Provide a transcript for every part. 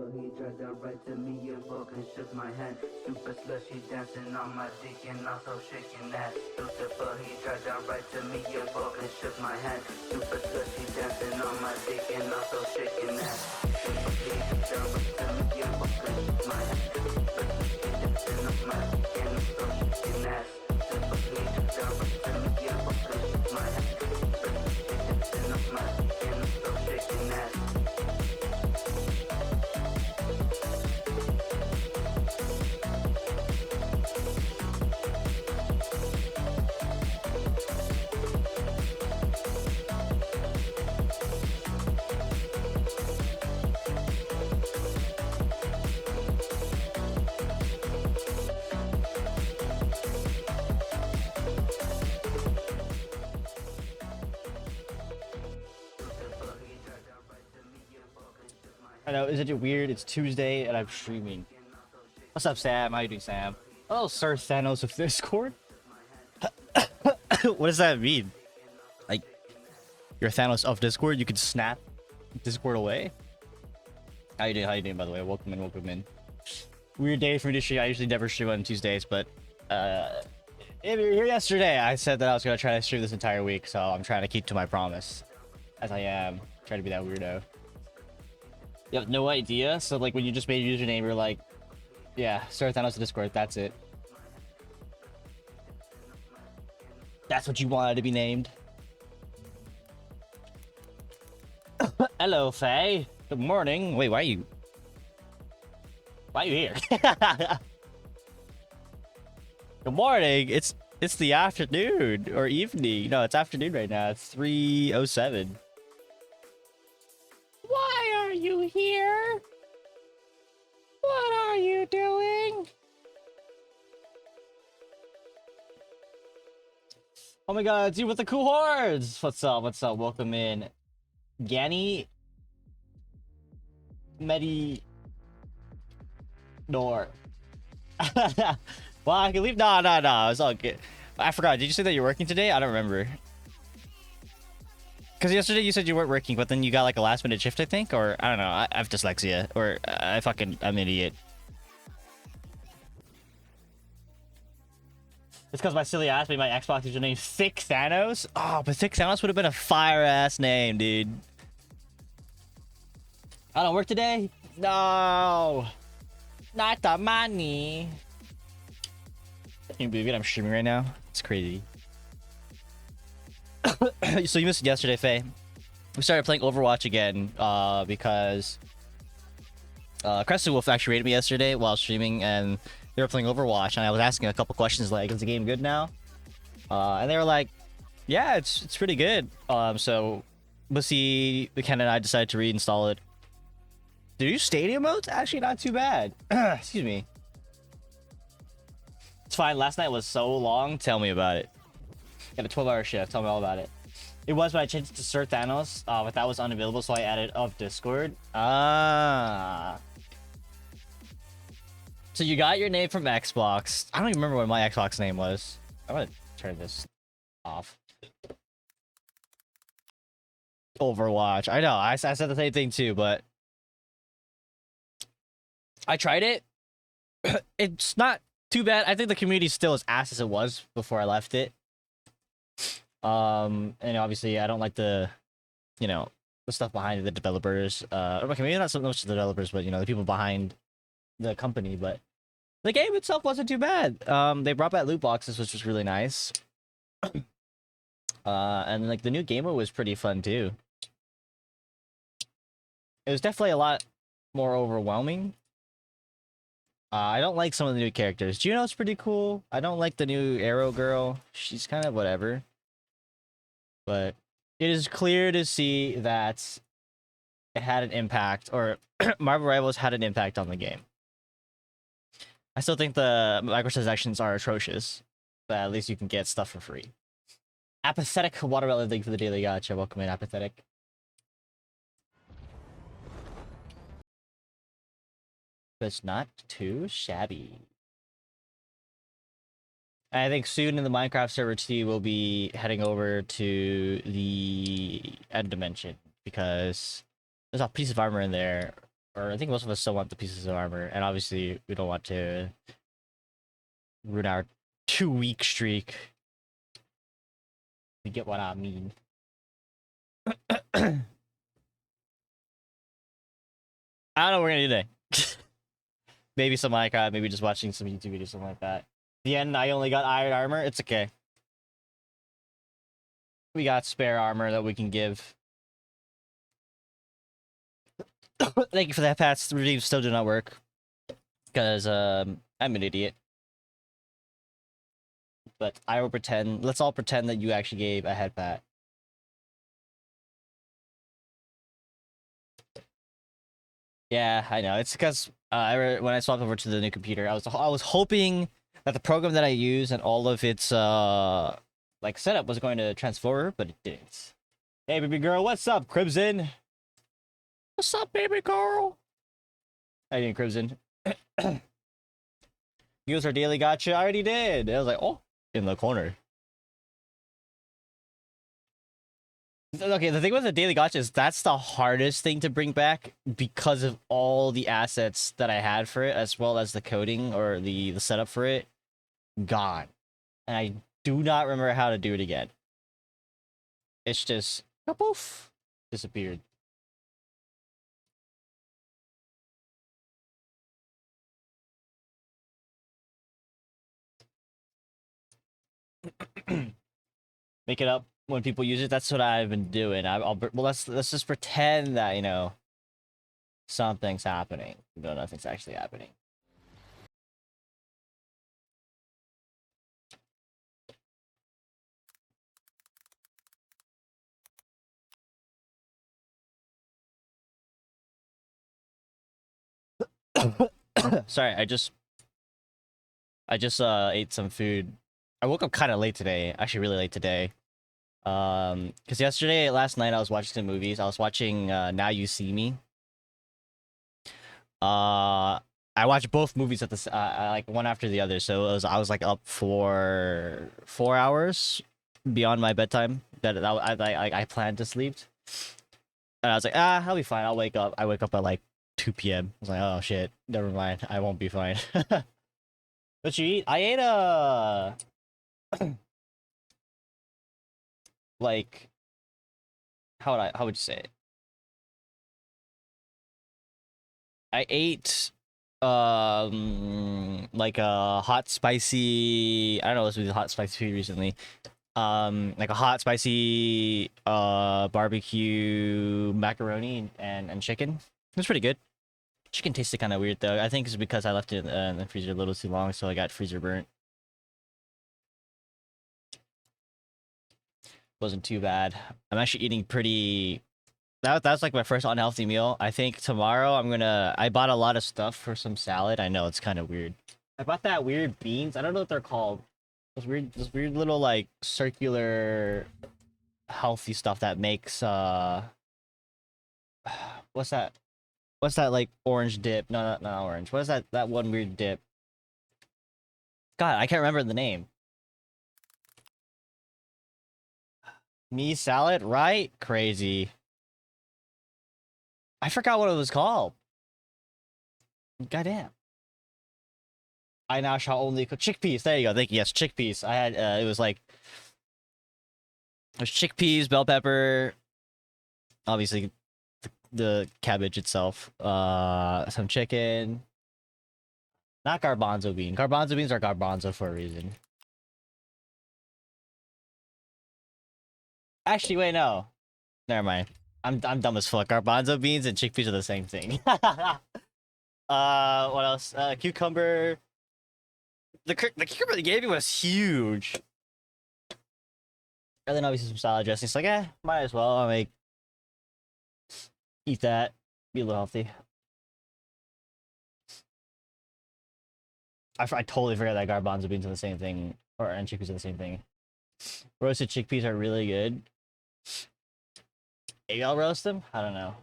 He dragged out right to me and fucking shook my hand. Super slushy dancing on my dick and also shaking that. Lucifer, he dragged out right to me and fucking shook my hand. Super slushy dancing on my dick and also shaking that. Super he dragged right to me and fucking shook my hand. Super slushy dancing on my dick and also shaking that. Super he dragged right to me and fucking shook my hand. Super slushy dancing on my dick and also shaking that. I know, isn't it weird? It's Tuesday and I'm streaming. What's up, Sam? How you doing, Sam? Oh, Sir Thanos of Discord? What does that mean? Like, you're Thanos of Discord? You could snap Discord away? How you doing? How you doing, by the way? Welcome in, welcome in. Weird day for me to stream. I usually never stream on Tuesdays, but if you're here yesterday, I said that I was going to try to stream this entire week, so I'm trying to keep to my promise. As I am. Trying to be that weirdo. You have no idea? So, like, when you just made a username, you're like, yeah, Sir Thanos of Discord, that's it. That's what you wanted to be named? Hello, Faye. Good morning. Wait, why are you here? Good morning. It's the afternoon or evening. No, it's afternoon right now. It's 3:07. Why are you here? What are you doing? Oh my god, it's you with the cool hordes! What's up? What's up? Welcome in. Ganny Medi Door. Well, I can leave. No, it's all good. I forgot. Did you say that you're working today? I don't remember. Because yesterday you said you weren't working, but then you got like a last minute shift, I think? Or, I don't know, I have dyslexia. Or, I'm an idiot. It's because my silly ass made my Xbox username Thick Thanos? Oh, but Thick Thanos would have been a fire-ass name, dude. I don't work today? No! Not the money! Can you believe it? I'm streaming right now? It's crazy. So you missed it yesterday, Faye. we started playing Overwatch again because Crescent Wolf actually rated me yesterday while streaming, and they were playing Overwatch, and I was asking a couple questions like, "Is the game good now?" And they were like, "Yeah, it's pretty good." So Bussy, McKenna, and I decided to reinstall it. The new stadium mode's actually not too bad. Excuse me. It's fine. Last night was so long. Tell me about it. Got a 12-hour shift. Tell me all about it. It was, but I changed it to Sir Thanos, but that was unavailable, so I added of Discord. Ah. So you got your name from Xbox. I don't even remember what my Xbox name was. I'm gonna turn this off. Overwatch. I know. I said the same thing too, but I tried it. It's not too bad. I think the community's still as ass as it was before I left it. And obviously I don't like the, the stuff behind the developers. Okay, maybe not so much the developers, but the people behind the company. But the game itself wasn't too bad. They brought back loot boxes, which was really nice. And like the new game mode was pretty fun too. It was definitely a lot more overwhelming. I don't like some of the new characters. Juno's pretty cool. I don't like the new Arrow girl. She's kind of whatever. But it is clear to see that it had an impact, or Marvel Rivals had an impact on the game. I still think the microtransactions are atrocious, but at least you can get stuff for free. Apathetic Watermelon, thank you for the daily gacha. Welcome in, Apathetic. But it's not too shabby. I think soon in the Minecraft server T, we'll be heading over to the End Dimension because there's a piece of armor in there, or I think most of us still want the pieces of armor, and obviously we don't want to ruin our 2-week streak. You get what I mean. I don't know what we're gonna do today. Maybe some Minecraft, maybe just watching some YouTube videos, something like that. The end, I only got iron armor. It's okay. We got spare armor that we can give. Thank you for that, Pats. The redeems still do not work. Because I'm an idiot. But I will pretend. Let's all pretend that you actually gave a head pat. Yeah, I know. It's because when I swapped over to the new computer, I was hoping that the program that I use and all of its like setup was going to transfer, but it didn't. Hey, baby girl, what's up, Crimson? What's up, baby girl? How you doing, Crimson? Use our daily gacha. I already did. I was like, oh, in the corner. Okay, the thing with the daily gacha is that's the hardest thing to bring back because of all the assets that I had for it, as well as the coding or the setup for it, gone. And I do not remember how to do it again. It's just, poof, disappeared. Make it up when people use it. That's what I've been doing. Well, let's just pretend that something's happening. No, nothing's actually happening. Sorry, I just ate some food. I woke up kind of late today. Actually, really late today. Because last night I was watching some movies. I was watching Now You See Me. I watched both movies at the like one after the other. So I was like up for 4 hours beyond my bedtime that I planned to sleep. And I was like, I'll be fine. I'll wake up. I wake up at like 2 p.m. I was like, oh shit, never mind. I won't be fine. What you eat? I ate like how would you say it? I ate like a hot spicy, I don't know what's with hot spicy food recently. like a hot spicy barbecue macaroni and chicken. It was pretty good. Chicken tasted kind of weird though. I think it's because I left it in the freezer a little too long, so I got freezer burnt. Wasn't too bad. I'm actually eating pretty. That's like my first unhealthy meal. I think tomorrow I'm gonna. I bought a lot of stuff for some salad. I know it's kind of weird. I bought that weird beans. I don't know what they're called. Those weird little like circular, healthy stuff that makes what's that? What's that like orange dip? No, not orange. What is that? That one weird dip. God, I can't remember the name. Me salad, right? Crazy. I forgot what it was called. Goddamn. I now shall only cook chickpeas. There you go. Thank you. Yes, chickpeas. I had it was like there's chickpeas, bell pepper, obviously the cabbage itself, some chicken. Not garbanzo bean. Garbanzo beans are garbanzo for a reason. Actually, wait, no. Never mind. I'm dumb as fuck. Garbanzo beans and chickpeas are the same thing. What else? Cucumber. The cucumber they gave me was huge. And then obviously some salad dressing. It's like, might as well. I eat that. Be a little healthy. I totally forgot that garbanzo beans are the same thing, and chickpeas are the same thing. Roasted chickpeas are really good. Maybe I'll roast them. I don't know.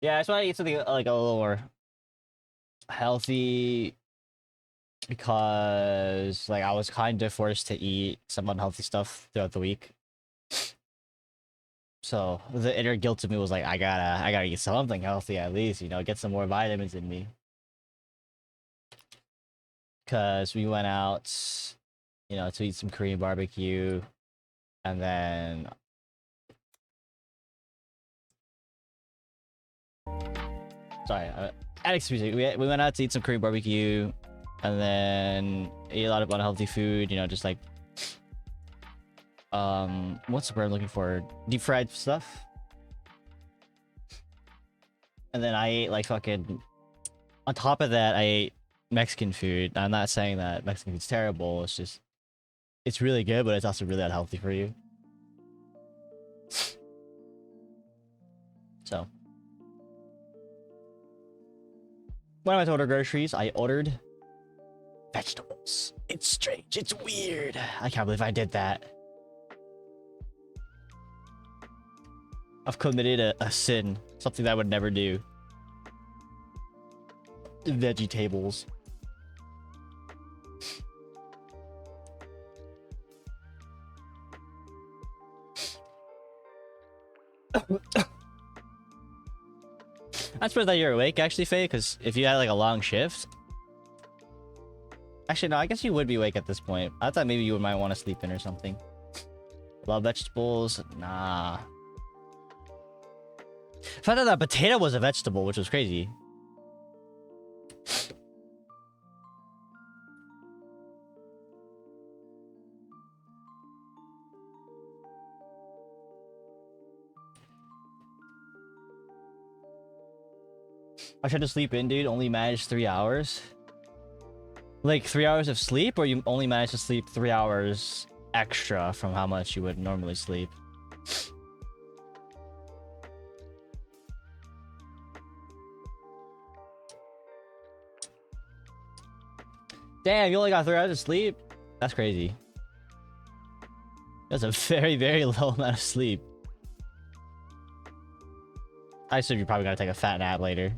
Yeah, I just want to eat something like a little more healthy because like I was kind of forced to eat some unhealthy stuff throughout the week. So the inner guilt of me was like, I gotta eat something healthy at least, you know, get some more vitamins in me. Cause we went out, you know, to eat some Korean barbecue, and then sorry, excuse me. We went out to eat some Korean barbecue, and then ate a lot of unhealthy food. You know, just like what's the word I'm looking for? Deep fried stuff. And then I ate like fucking. On top of that, I ate Mexican food. I'm not saying that Mexican food's terrible. It's just it's really good, but it's also really unhealthy for you. So when I went to order groceries, I ordered vegetables. It's strange. It's weird. I can't believe I did that. I've committed a sin. Something that I would never do. Veggie tables. I'm surprised that you're awake, actually, Faye, because if you had like a long shift. Actually, no, I guess you would be awake at this point. I thought maybe you might want to sleep in or something. Love vegetables? Nah. Found out that potato was a vegetable, which was crazy. I tried to sleep in, dude. Only managed 3 hours. Like 3 hours of sleep, or you only managed to sleep 3 hours extra from how much you would normally sleep? Damn, you only got 3 hours of sleep? That's crazy. That's a very, very low amount of sleep. I assume you're probably gonna take a fat nap later.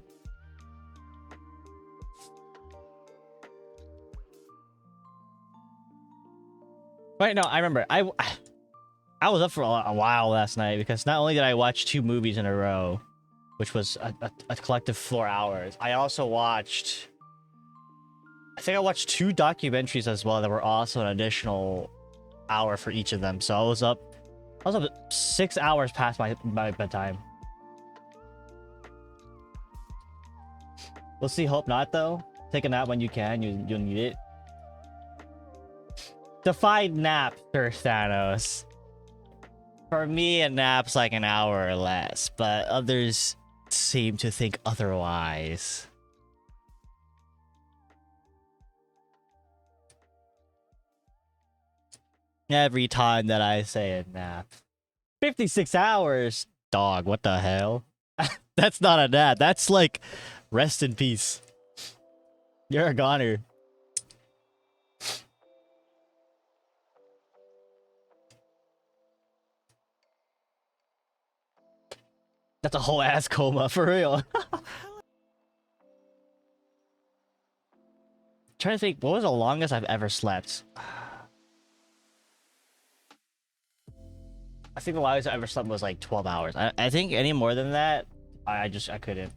Wait, no, I remember. I was up for a while last night because not only did I watch 2 movies in a row, which was a collective 4 hours, I also watched... I think I watched 2 documentaries as well that were also an additional hour for each of them. So I was up 6 hours past my bedtime. We'll see. Hope not, though. Take a nap when you can. You'll need it. Define nap, Sir Thanos. For me, a nap's like an hour or less, but others seem to think otherwise. Every time that I say a nap. 56 hours? Dog, what the hell? That's not a nap. That's like, rest in peace. You're a goner. That's a whole ass coma, for real. Trying to think, what was the longest I've ever slept? I think the longest I ever slept was like 12 hours. I think any more than that, I couldn't.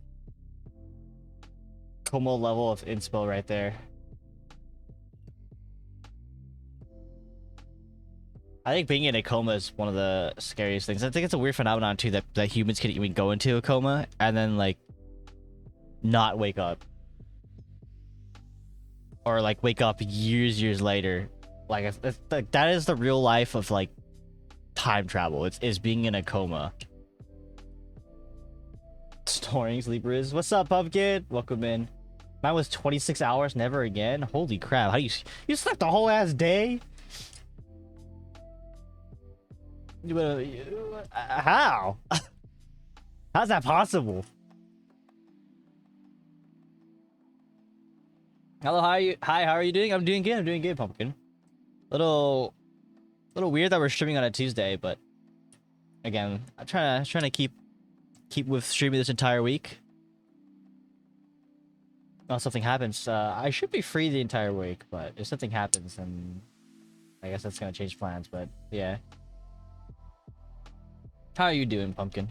Coma level of inspo right there. I think being in a coma is one of the scariest things. I think it's a weird phenomenon too that humans can even go into a coma and then like not wake up. Or like wake up years later. Like that is the real life of like time travel. It's being in a coma. Snoring sleepers. What's up, Pumpkin? Welcome in. Mine was 26 hours, never again. Holy crap. How you slept a whole ass day? How? How's that possible? Hello, how are you doing? I'm doing good, Pumpkin. Little weird that we're streaming on a Tuesday, but again, I'm trying to keep with streaming this entire week. Unless something happens, I should be free the entire week, but if something happens, then I guess that's gonna change plans. But yeah, how are you doing, Pumpkin?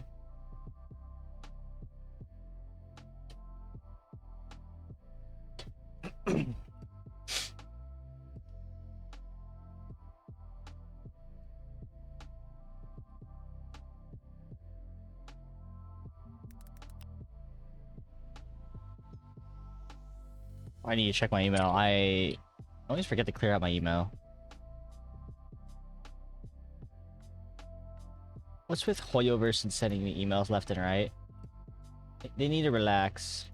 I need to check my email. I always forget to clear out my email. What's with Hoyoverse and sending me emails left and right? They need to relax.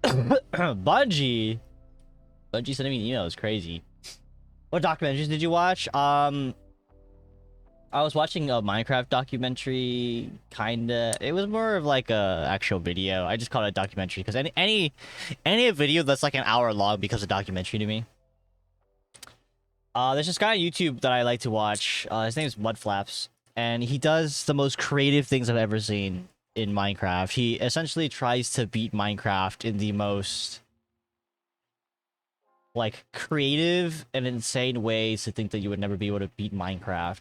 Bungie sending me an email is crazy. What documentaries did you watch? I was watching a Minecraft documentary, kinda. It was more of like a actual video. I just call it a documentary because any video that's like an hour long becomes a documentary to me. There's this guy on YouTube that I like to watch. His name is Mudflaps, and he does the most creative things I've ever seen in Minecraft. He essentially tries to beat Minecraft in the most like creative and insane ways to think that you would never be able to beat Minecraft.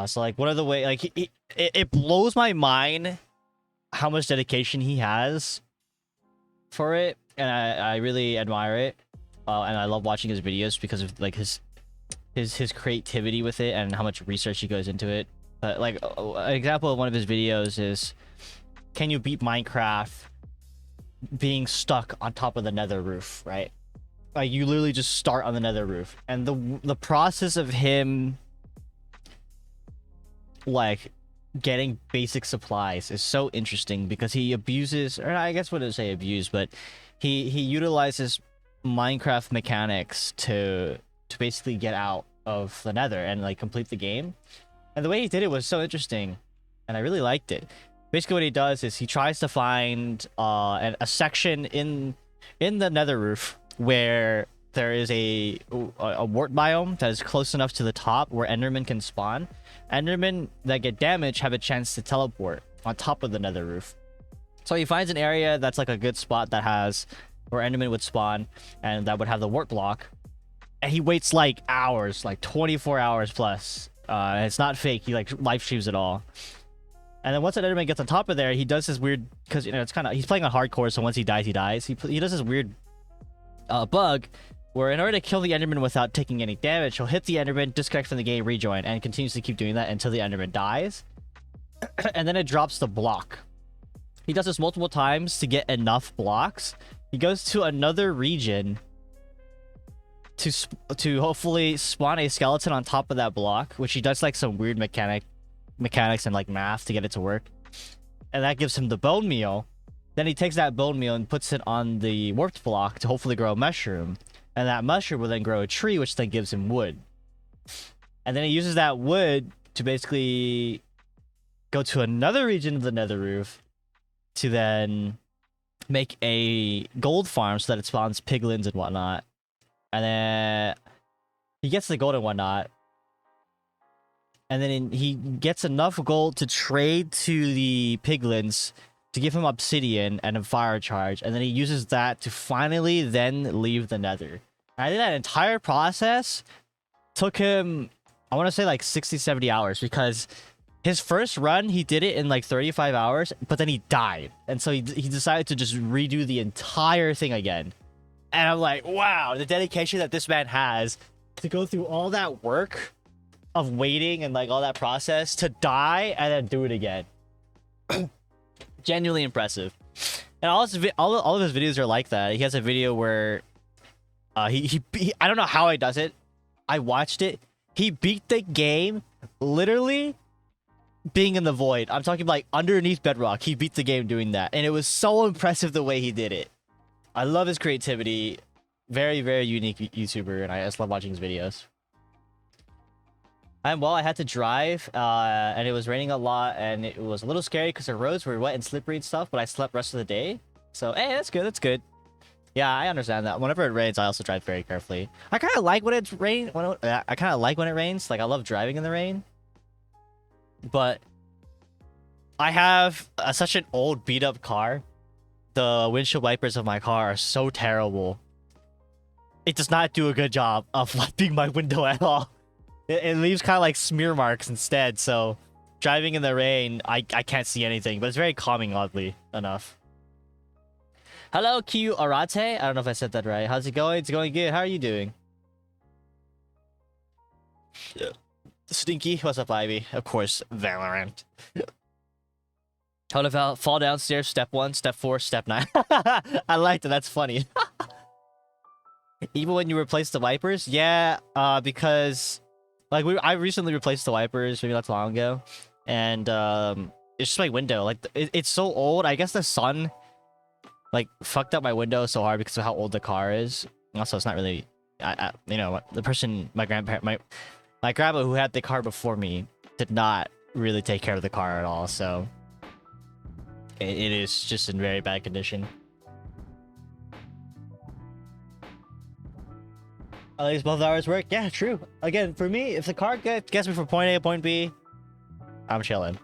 So like one of the way, like it blows my mind how much dedication he has for it, and I really admire it. And I love watching his videos because of like his creativity with it and how much research he goes into it. But like an example of one of his videos is, can you beat Minecraft being stuck on top of the nether roof, right? Like you literally just start on the nether roof, and the process of him like getting basic supplies is so interesting because he abuses, or I guess wouldn't say abuse, but he utilizes Minecraft mechanics to basically get out of the nether and like complete the game. And the way he did it was so interesting, and I really liked it. Basically what he does is he tries to find a section in the nether roof where there is a wart biome that is close enough to the top where Endermen can spawn. Endermen that get damaged have a chance to teleport on top of the nether roof. So he finds an area that's like a good spot that has where Enderman would spawn and that would have the wart block. And he waits like hours, like 24 hours plus. And it's not fake. He like live streams it all. And then once an Enderman gets on top of there, he does this weird, because you know it's kind of, he's playing on hardcore, so once he dies, he dies. He does this weird bug where in order to kill the Enderman without taking any damage, he'll hit the Enderman, disconnect from the game, rejoin, and continues to keep doing that until the Enderman dies. And then it drops the block. He does this multiple times to get enough blocks. He goes to another region to hopefully spawn a skeleton on top of that block, which he does like some weird mechanics and like math to get it to work. And that gives him the bone meal. Then he takes that bone meal and puts it on the warped block to hopefully grow a mushroom. And that mushroom will then grow a tree, which then gives him wood. And then he uses that wood to basically go to another region of the nether roof to then make a gold farm so that it spawns piglins and whatnot. And then he gets the gold and whatnot. And then he gets enough gold to trade to the piglins to give him obsidian and a fire charge. And then he uses that to finally then leave the nether. And I think that entire process took him, I want to say like 60, 70 hours, because his first run, he did it in like 35 hours, but then he died. And so he decided to just redo the entire thing again. And I'm like, wow, the dedication that this man has to go through all that work of waiting and like all that process to die and then do it again. Genuinely impressive. And all of his videos are like that. He has a video where he I don't know how he does it. I watched it. He beat the game literally being in the void. I'm talking like underneath bedrock. He beat the game doing that. And it was so impressive the way he did it. I love his creativity. Very, very unique YouTuber, and I just love watching his videos. Well, I had to drive, and it was raining a lot, and it was a little scary because the roads were wet and slippery and stuff, but I slept the rest of the day. So, hey, that's good, that's good. Yeah, I understand that. Whenever it rains, I also drive very carefully. I kind of like when it's rain. I kind of like when it rains. Like, I love driving in the rain. But I have such an old, beat-up car. The windshield wipers of my car are so terrible. It does not do a good job of wiping my window at all. It leaves kind of like smear marks instead. So driving in the rain, I can't see anything. But it's very calming, oddly enough. Hello, Kiyu Arate. I don't know if I said that right. How's it going? It's going good. How are you doing? Stinky. What's up, Ivy? Of course, Valorant. How to fall downstairs, step 1, step 4, step 9. I liked it. That's funny. Even when you replace the wipers? Yeah, because like I recently replaced the wipers maybe not too long ago. And it's just my window. Like it's so old. I guess the sun like fucked up my window so hard because of how old the car is. Also, it's not really you know, the person, my grandma who had the car before me did not really take care of the car at all, so it is just in very bad condition. At least both hours work. Yeah, true. Again, for me, if the car gets me from point A to point B, I'm chilling.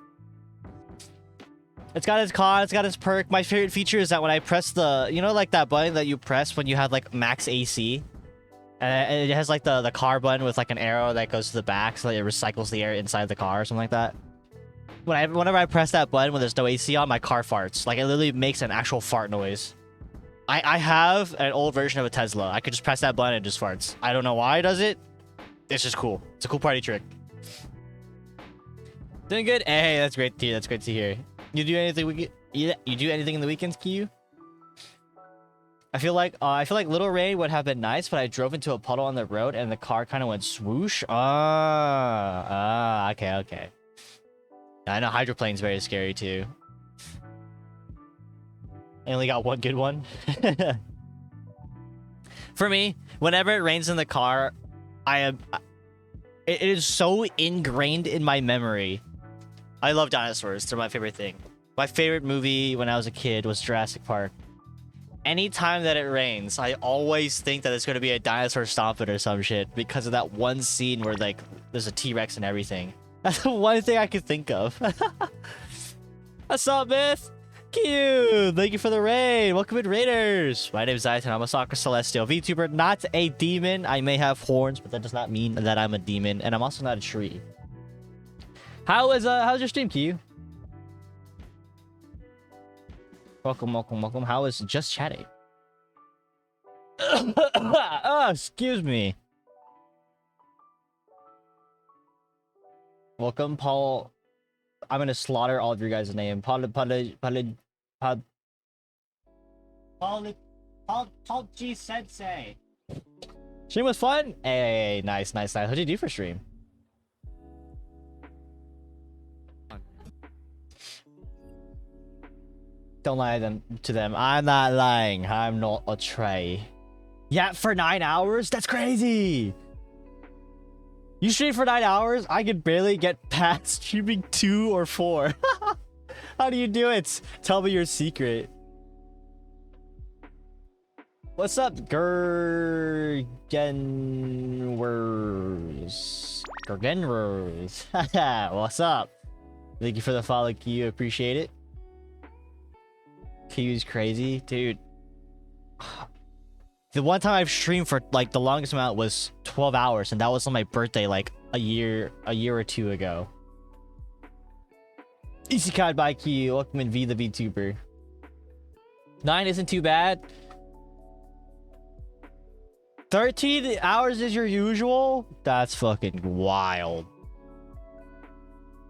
It's got its con, it's got its perk. My favorite feature is that when I press the, you know, like that button that you press when you have like max AC, and it has like the car button with like an arrow that goes to the back so that it recycles the air inside the car or something like that. Whenever I press that button when there's no AC on, my car farts. Like, it literally makes an actual fart noise. I have an old version of a Tesla. I could just press that button and it just farts. I don't know why it does it. It's just cool. It's a cool party trick. Doing good? Hey, that's great to hear. That's great to hear. You do anything you do anything in the weekends, Kiyu? I feel like Little Rain would have been nice, but I drove into a puddle on the road and the car kind of went swoosh. Okay. I know hydroplane's very scary too. I only got one good one. For me, whenever it rains in the car, it is so ingrained in my memory. I love dinosaurs. They're my favorite thing. My favorite movie when I was a kid was Jurassic Park. Anytime that it rains, I always think that it's going to be a dinosaur stomping or some shit because of that one scene where like there's a T-Rex and everything. That's the one thing I could think of. What's up, Myth? Cute. Thank you for the raid. Welcome in, Raiders. My name is Zayton. I'm a Soccer Celestial VTuber, not a demon. I may have horns, but that does not mean that I'm a demon. And I'm also not a tree. How's your stream, Q? Welcome. How is just chatting? Oh, excuse me. Welcome, Paul. I'm gonna slaughter all of your guys' name. Paul G Sensei. Stream was fun. Hey, nice. How'd you do for stream? Don't lie to them. I'm not lying. I'm not a tray. Yeah, for 9 hours? That's crazy. You stream for 9 hours? I could barely get past streaming 2 or 4. How do you do it? Tell me your secret. What's up, Gergenwers? What's up? Thank you for the follow, Q. Appreciate it. Q's crazy, dude. The one time I've streamed for like the longest amount was 12 hours, and that was on my birthday like a year or two ago. Easy card by Q. Welcome in V the VTuber. 9 isn't too bad. 13 hours is your usual? That's fucking wild.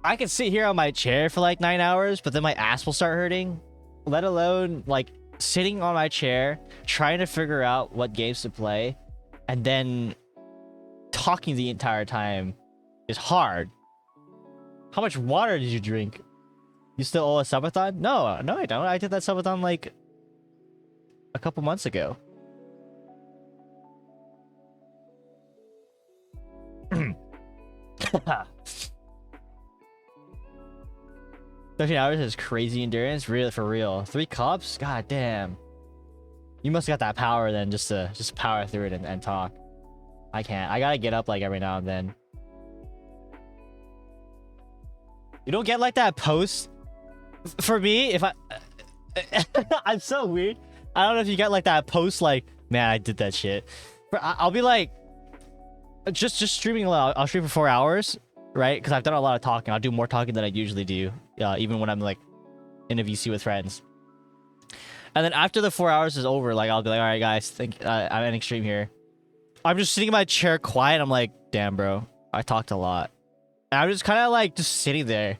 I can sit here on my chair for like 9 hours, but then my ass will start hurting. Let alone like sitting on my chair, trying to figure out what games to play, and then talking the entire time is hard. How much water did you drink? You still owe a subathon? No, I don't. I did that subathon like a couple months ago. 13 hours is crazy endurance, real for real. 3 cups? God damn. You must have got that power then, just to power through it and talk. I can't. I gotta get up like every now and then. You don't get like that post. For me, if I I'm so weird. I don't know if you get like that post like, man, I did that shit. But I'll be like, just streaming a lot. I'll stream for 4 hours, right? Because I've done a lot of talking. I'll do more talking than I usually do, even when I'm like in a VC with friends. And then after the 4 hours is over, like I'll be like, all right, guys, I'm ending stream here. I'm just sitting in my chair quiet. I'm like, damn, bro, I talked a lot. And I'm just kind of like just sitting there.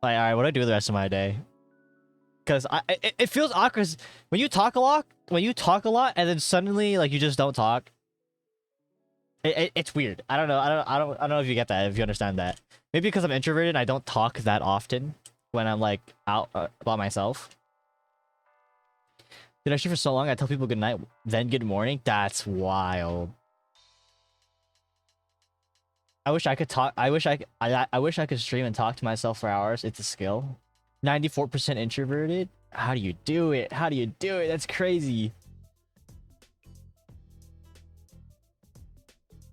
Like, all right, what do I do with the rest of my day? Because it feels awkward when you talk a lot. When you talk a lot, and then suddenly like you just don't talk. It's weird. I don't know. I don't know if you get that. If you understand that. Maybe because I'm introverted, I don't talk that often when I'm like out by myself. Did I stream for so long? I tell people good night, then good morning. That's wild. I wish I could talk. I wish I could stream and talk to myself for hours. It's a skill. 94% introverted. How do you do it? How do you do it? That's crazy.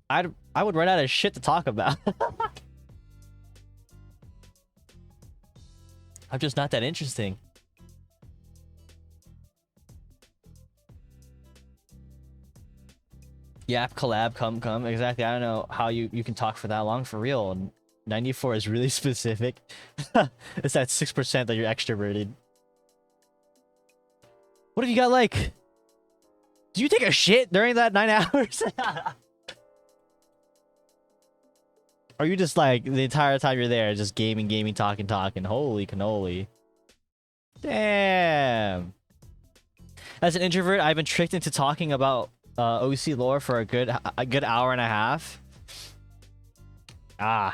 I would run out of shit to talk about. I'm just not that interesting. Yap collab, come. Exactly. I don't know how you can talk for that long for real. And 94 is really specific. It's that 6% that you're extroverted. What have you got like? Do you take a shit during that 9 hours? Or you just like the entire time you're there just gaming, talking. Holy cannoli. Damn. As an introvert, I've been tricked into talking about OC lore for a good hour and a half. I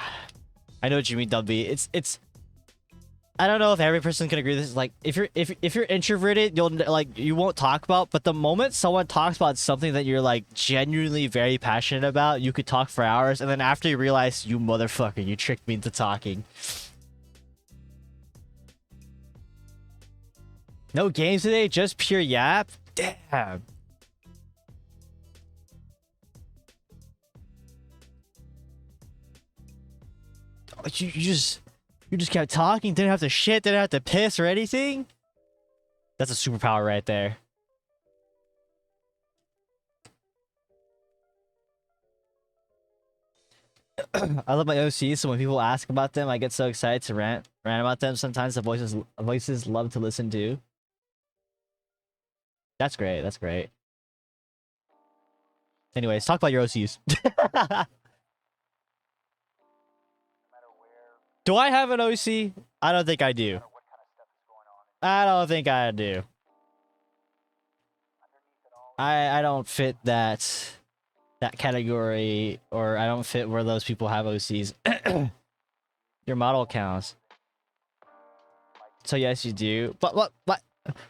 know what you mean, Dubby. It's I don't know if every person can agree with this. Like if you're introverted, you won't talk about, but the moment someone talks about something that you're like genuinely very passionate about, you could talk for hours, and then after you realize, you motherfucker, you tricked me into talking. No games today, just pure yap? Damn. You just kept talking, didn't have to shit, didn't have to piss or anything? That's a superpower right there. I love my OCs, so when people ask about them, I get so excited to rant about them. Sometimes the voices love to listen to. That's great, that's great. Anyways, talk about your OCs. Do I have an OC? I don't think I do. I don't think I do. I don't fit that category, or I don't fit where those people have OCs. Your model counts. So yes, you do. But what?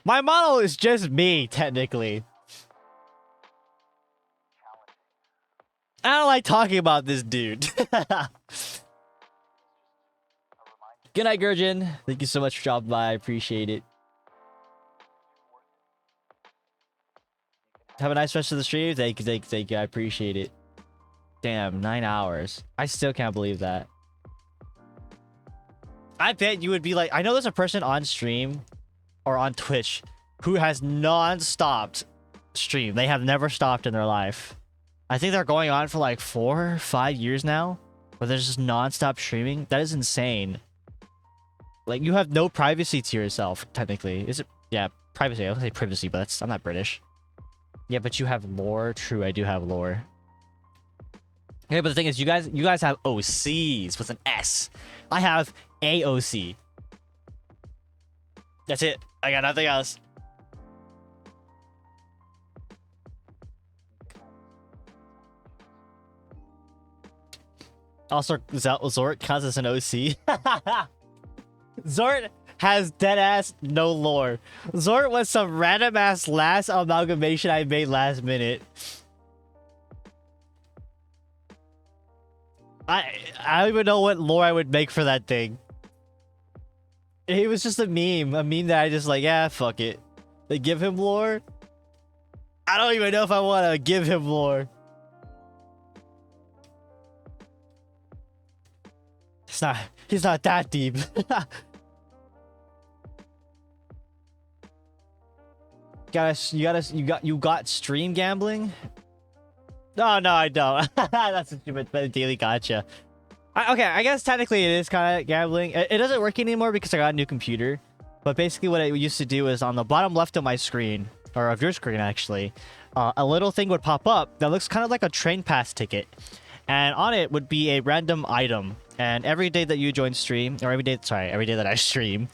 My model is just me, technically. I don't like talking about this dude. Good night, Gurjin. Thank you so much for dropping by. I appreciate it. Have a nice rest of the stream. Thank you. I appreciate it. Damn, 9 hours. I still can't believe that. I bet you would be like, I know there's a person on stream or on Twitch who has non-stopped stream. They have never stopped in their life. I think they're going on for like 4 or 5 years now, where there's just non-stop streaming. That is insane. Like, you have no privacy to yourself, technically. Is it? Yeah, privacy. I was gonna say privacy, but I'm not British. Yeah, but you have lore. True, I do have lore. Okay, but the thing is, you guys have OCs with an S. I have AOC. That's it. I got nothing else. Also, Zort counts as an OC. Zort has dead ass no lore. Zort was some random ass last amalgamation I made last minute. I don't even know what lore I would make for that thing. It was just a meme that I just like, yeah, fuck it. They give him lore. I don't even know if I want to give him lore. He's not that deep. You got stream gambling? No, I don't. That's a stupid daily gotcha. Okay, I guess technically it is kind of gambling. It doesn't work anymore because I got a new computer. But basically what I used to do is on the bottom left of my screen, or of your screen actually, a little thing would pop up that looks kind of like a train pass ticket. And on it would be a random item. And every day that you join stream, or every day that I stream,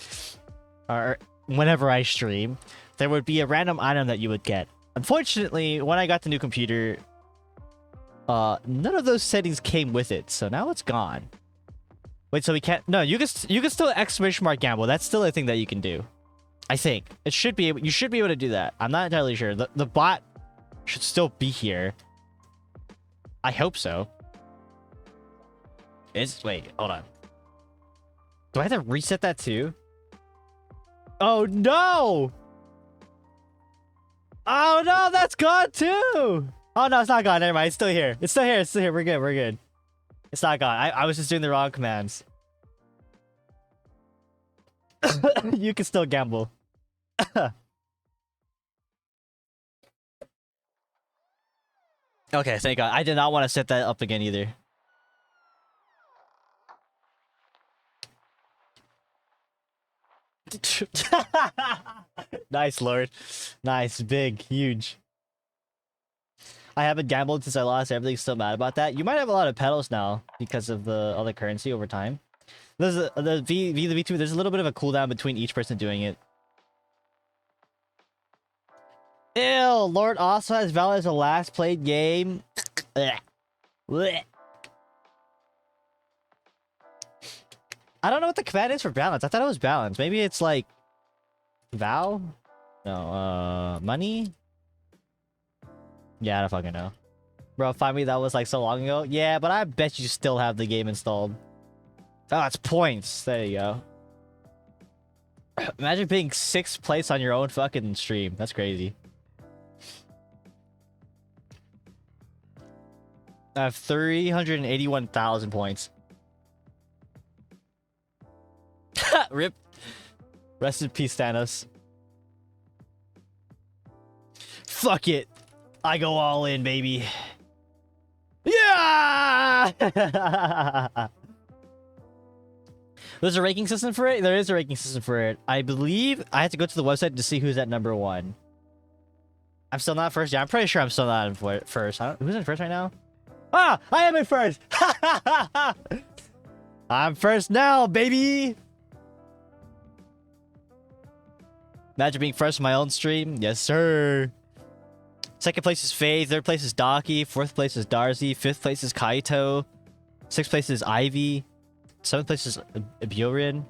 or whenever I stream, there would be a random item that you would get. Unfortunately, when I got the new computer, none of those settings came with it, so now it's gone. Wait, so we can't? No, you can still exclamation mark gamble. That's still a thing that you can do. I think it should be. You should be able to do that. I'm not entirely sure. The bot should still be here. I hope so. Wait, hold on. Do I have to reset that too? Oh no! Oh no, that's gone too! Oh no, it's not gone. Never mind. It's still here. It's still here. It's still here. We're good. We're good. It's not gone. I was just doing the wrong commands. You can still gamble. Okay, thank God. I did not want to set that up again either. Nice, Lord. Nice, big, huge. I haven't gambled since I lost. Everything's still mad about that. You might have a lot of pedals now because of the other currency over time. There's the V2. There's a little bit of a cooldown between each person doing it. Ew, Lord also has valid as a last played game. Blech. I don't know what the command is for balance. I thought it was balance. Maybe it's like Val? No, money? Yeah, I don't fucking know. Bro, find me, that was like so long ago. Yeah, but I bet you still have the game installed. Oh, it's points. There you go. Imagine being 6th place on your own fucking stream. That's crazy. I have 381,000 points. Rip. Rest in peace, Thanos. Fuck it. I go all in, baby. Yeah! There's a ranking system for it? There is a ranking system for it. I believe I have to go to the website to see who's at number 1. I'm still not first. Yeah, I'm pretty sure I'm still not in first. Who's in first right now? Ah, I am in first. I'm first now, baby. Imagine being first in my own stream. Yes, sir. Second place is Faye. Third place is Daki. Fourth place is Darcy. Fifth place is Kaito. Sixth place is Ivy. Seventh place is Bjorn.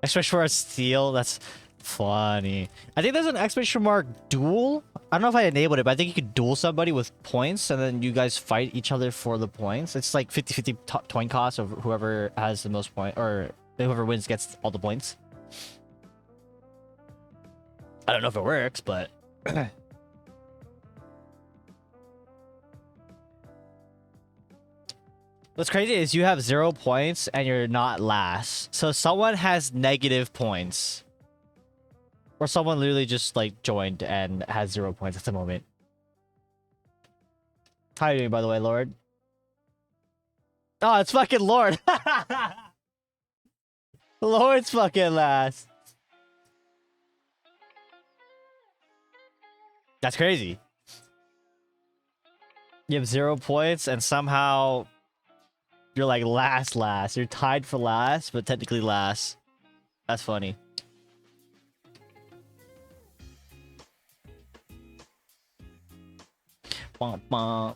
Exclamation mark Steel. That's funny. I think there's an exclamation mark duel. I don't know if I enabled it, but I think you could duel somebody with points, and then you guys fight each other for the points. It's like 50-50 coin cost of whoever has the most points, or whoever wins gets all the points. I don't know if it works, but... What's crazy is you have 0 points and you're not last. So someone has negative points. Or someone literally just like joined and has 0 points at the moment. How are you doing, by the way, Lord? Oh, it's fucking Lord. Lord's fucking last. That's crazy. You have 0 points and somehow you're like last. You're tied for last, but technically last. That's funny. Bum, bum,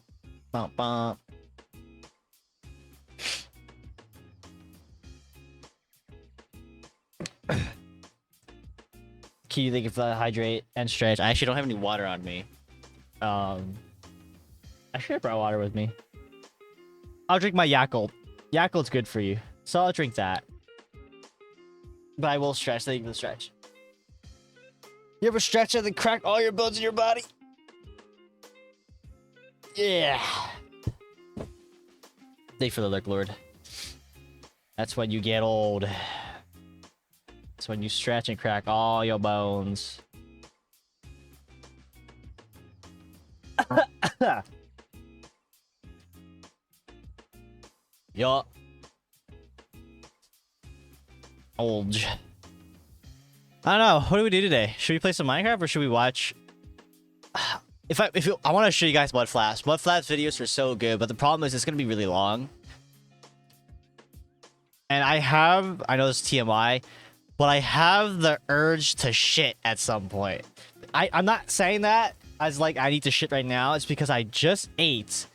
bum, bum. Key, think of hydrate and stretch. I actually don't have any water on me. I should have brought water with me. I'll drink my Yakult. Yakult's good for you, so I'll drink that. But I will stretch. Thank you for the stretch. You ever stretch and then crack all your bones in your body? Yeah. Thank you for the lurk, Lord. That's when you get old. That's when you stretch and crack all your bones. Yup. Old. I don't know. What do we do today? Should we play some Minecraft or should we watch? I want to show you guys Mud Flaps. Mud Flaps videos are so good, but the problem is it's gonna be really long. And I know it's TMI, but I have the urge to shit at some point. I'm not saying that as like I need to shit right now. It's because I just ate,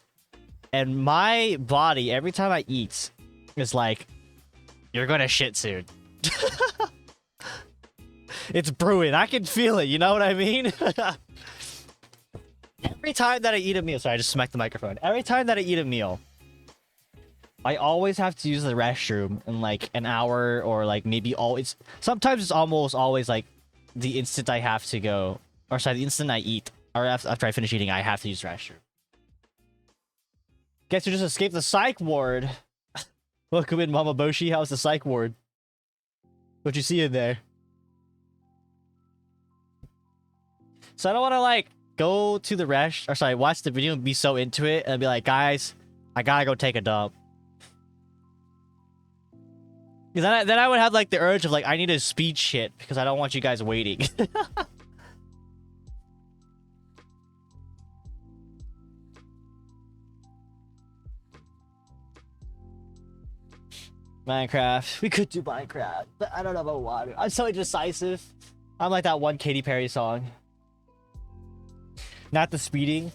and my body every time I eat is like, you're gonna shit soon. It's brewing. I can feel it. You know what I mean? Every time that I eat a meal, sorry, I just smacked the microphone. Every time that I eat a meal, I always have to use the restroom in like an hour, or like maybe always. Sometimes it's almost always like the instant I have to go, or sorry, the instant I eat, or after I finish eating, I have to use the restroom. Guess who just escaped the psych ward? Welcome in, Mama Boshi. How's the psych ward? What you see in there? So I don't want to like go to the watch the video and be so into it and be like, guys, I gotta go take a dump. Because then I would have like the urge of like, I need to speed shit because I don't want you guys waiting. Minecraft. We could do Minecraft, but I don't know about water. I'm so indecisive. I'm like that one Katy Perry song. Not the speeding.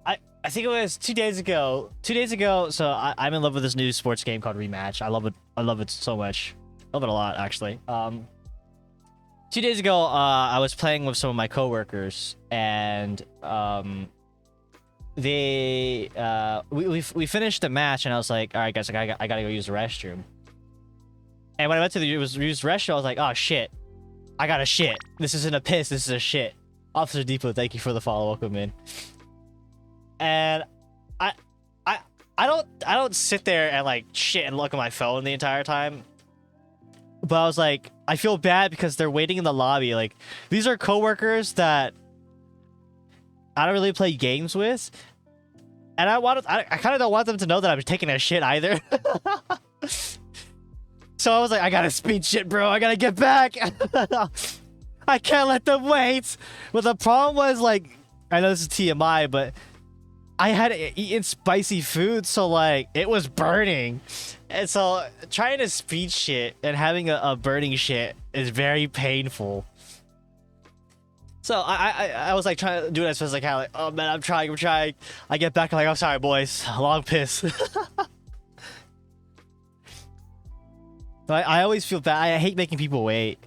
I think it was 2 days ago. 2 days ago, so I'm in love with this new sports game called Rematch. I love it. I love it so much. I love it a lot, actually. 2 days ago, I was playing with some of my coworkers, and we finished the match, and I was like, all right, guys, I gotta go use the restroom. And when I went to use the restroom, I was like, oh shit, I gotta shit. This isn't a piss. This is a shit. Officer Depot, thank you for the follow. Welcome in. And I don't sit there and like shit and look at my phone the entire time. But I was like, I feel bad because they're waiting in the lobby. Like, these are coworkers that I don't really play games with, and I kind of don't want them to know that I'm taking a shit either. So I was like, I gotta speed shit, bro. I gotta get back. I can't let them wait. But the problem was, like, I know this is TMI, but I had eaten spicy food, so like it was burning. And so trying to speed shit and having a burning shit is very painful. So I was like trying to do it as fast as I can, like, oh man, I'm trying. I get back, I'm like, I'm sorry boys, long piss. But I always feel bad. I hate making people wait.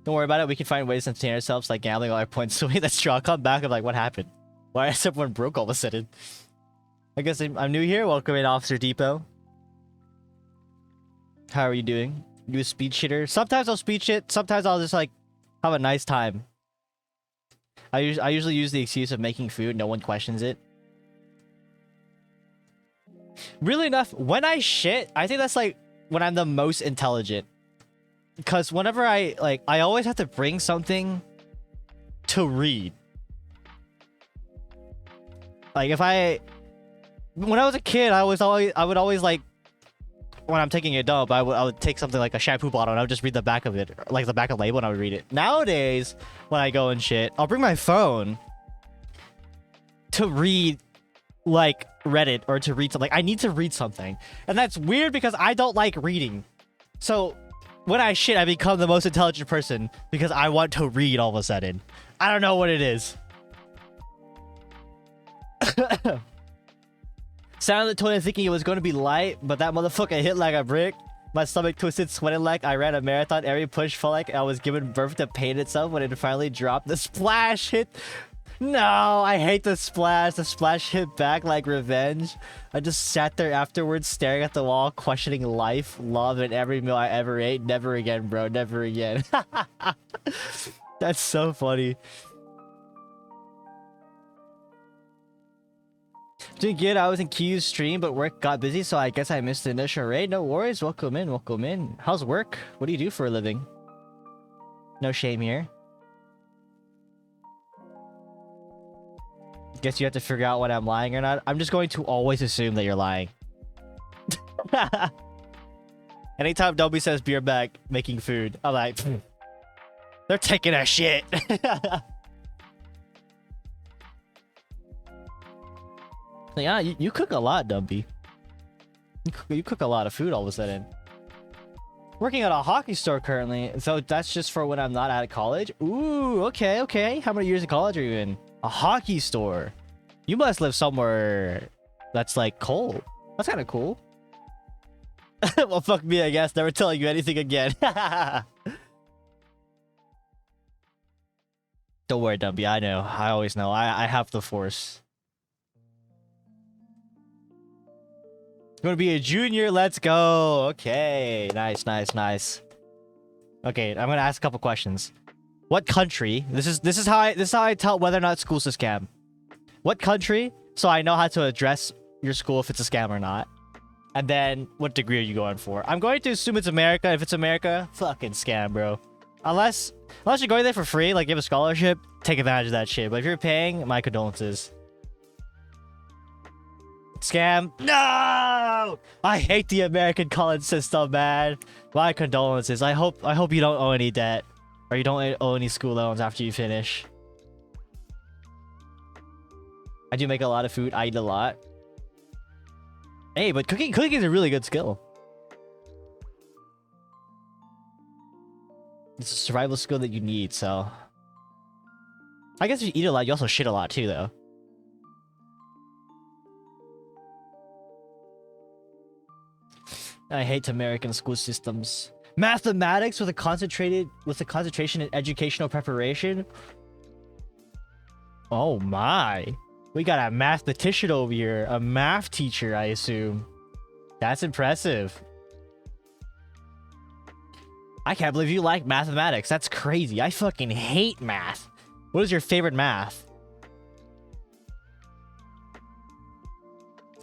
Don't worry about it. We can find ways to entertain ourselves, like gambling all our points away. That's true. I'll come back and like, what happened? Why is everyone broke all of a sudden? I guess I'm new here. Welcome in, Officer Depot. How are you doing? You a speed shitter? Sometimes I'll speed shit. Sometimes I'll just like have a nice time. I usually use the excuse of making food. No one questions it. Really enough, when I shit, I think that's like when I'm the most intelligent. Because whenever I always have to bring something to read. Like when I was a kid, I would always like, when I'm taking a dump, I would take something like a shampoo bottle and I would just read the back of it, like the back of the label, and I would read it. Nowadays, when I go and shit, I'll bring my phone to read like Reddit or to read something. Like, I need to read something, and that's weird because I don't like reading. So when I shit, I become the most intelligent person because I want to read all of a sudden. I don't know what it is. Sat on the toilet thinking it was going to be light, but that motherfucker hit like a brick. My stomach twisted, sweating like I ran a marathon. Every push felt like I was giving birth to pain itself when it finally dropped. The splash hit. No, I hate the splash. The splash hit back like revenge. I just sat there afterwards, staring at the wall, questioning life, love, and every meal I ever ate. Never again, bro. Never again. That's so funny. Doing good. I was in Q's stream, but work got busy, so I guess I missed the initial raid. No worries. Welcome in. Welcome in. How's work? What do you do for a living? No shame here. Guess you have to figure out when I'm lying or not. I'm just going to always assume that you're lying. Anytime Dobby says beer back making food, I'm like, they're taking a shit. Yeah, you cook a lot, Dumpy. You cook a lot of food all of a sudden. Working at a hockey store currently, so that's just for when I'm not at college. Ooh, okay, okay. How many years of college are you in? A hockey store. You must live somewhere that's like cold. That's kind of cool. Well, fuck me, I guess. Never telling you anything again. Don't worry, Dumpy. I know. I always know. I have the force. Gonna be a junior. Let's go. Okay. Nice, nice, nice. Okay, I'm gonna ask a couple questions. What country? This is how I tell whether or not school's a scam. What country? So I know how to address your school if it's a scam or not. And then what degree are you going for? I'm going to assume it's America. If it's America, fucking scam, bro. Unless you're going there for free, like you have a scholarship, take advantage of that shit. But if you're paying, my condolences. Scam. No! I hate the American college system, man. My condolences. I hope you don't owe any debt. Or you don't owe any school loans after you finish. I do make a lot of food. I eat a lot. Hey, but cooking is a really good skill. It's a survival skill that you need, so... I guess if you eat a lot, you also shit a lot too, though. I hate American school systems. Mathematics with a concentration in educational preparation. Oh my. We got a mathematician over here. A math teacher, I assume. That's impressive. I can't believe you like mathematics. That's crazy. I fucking hate math. What is your favorite math?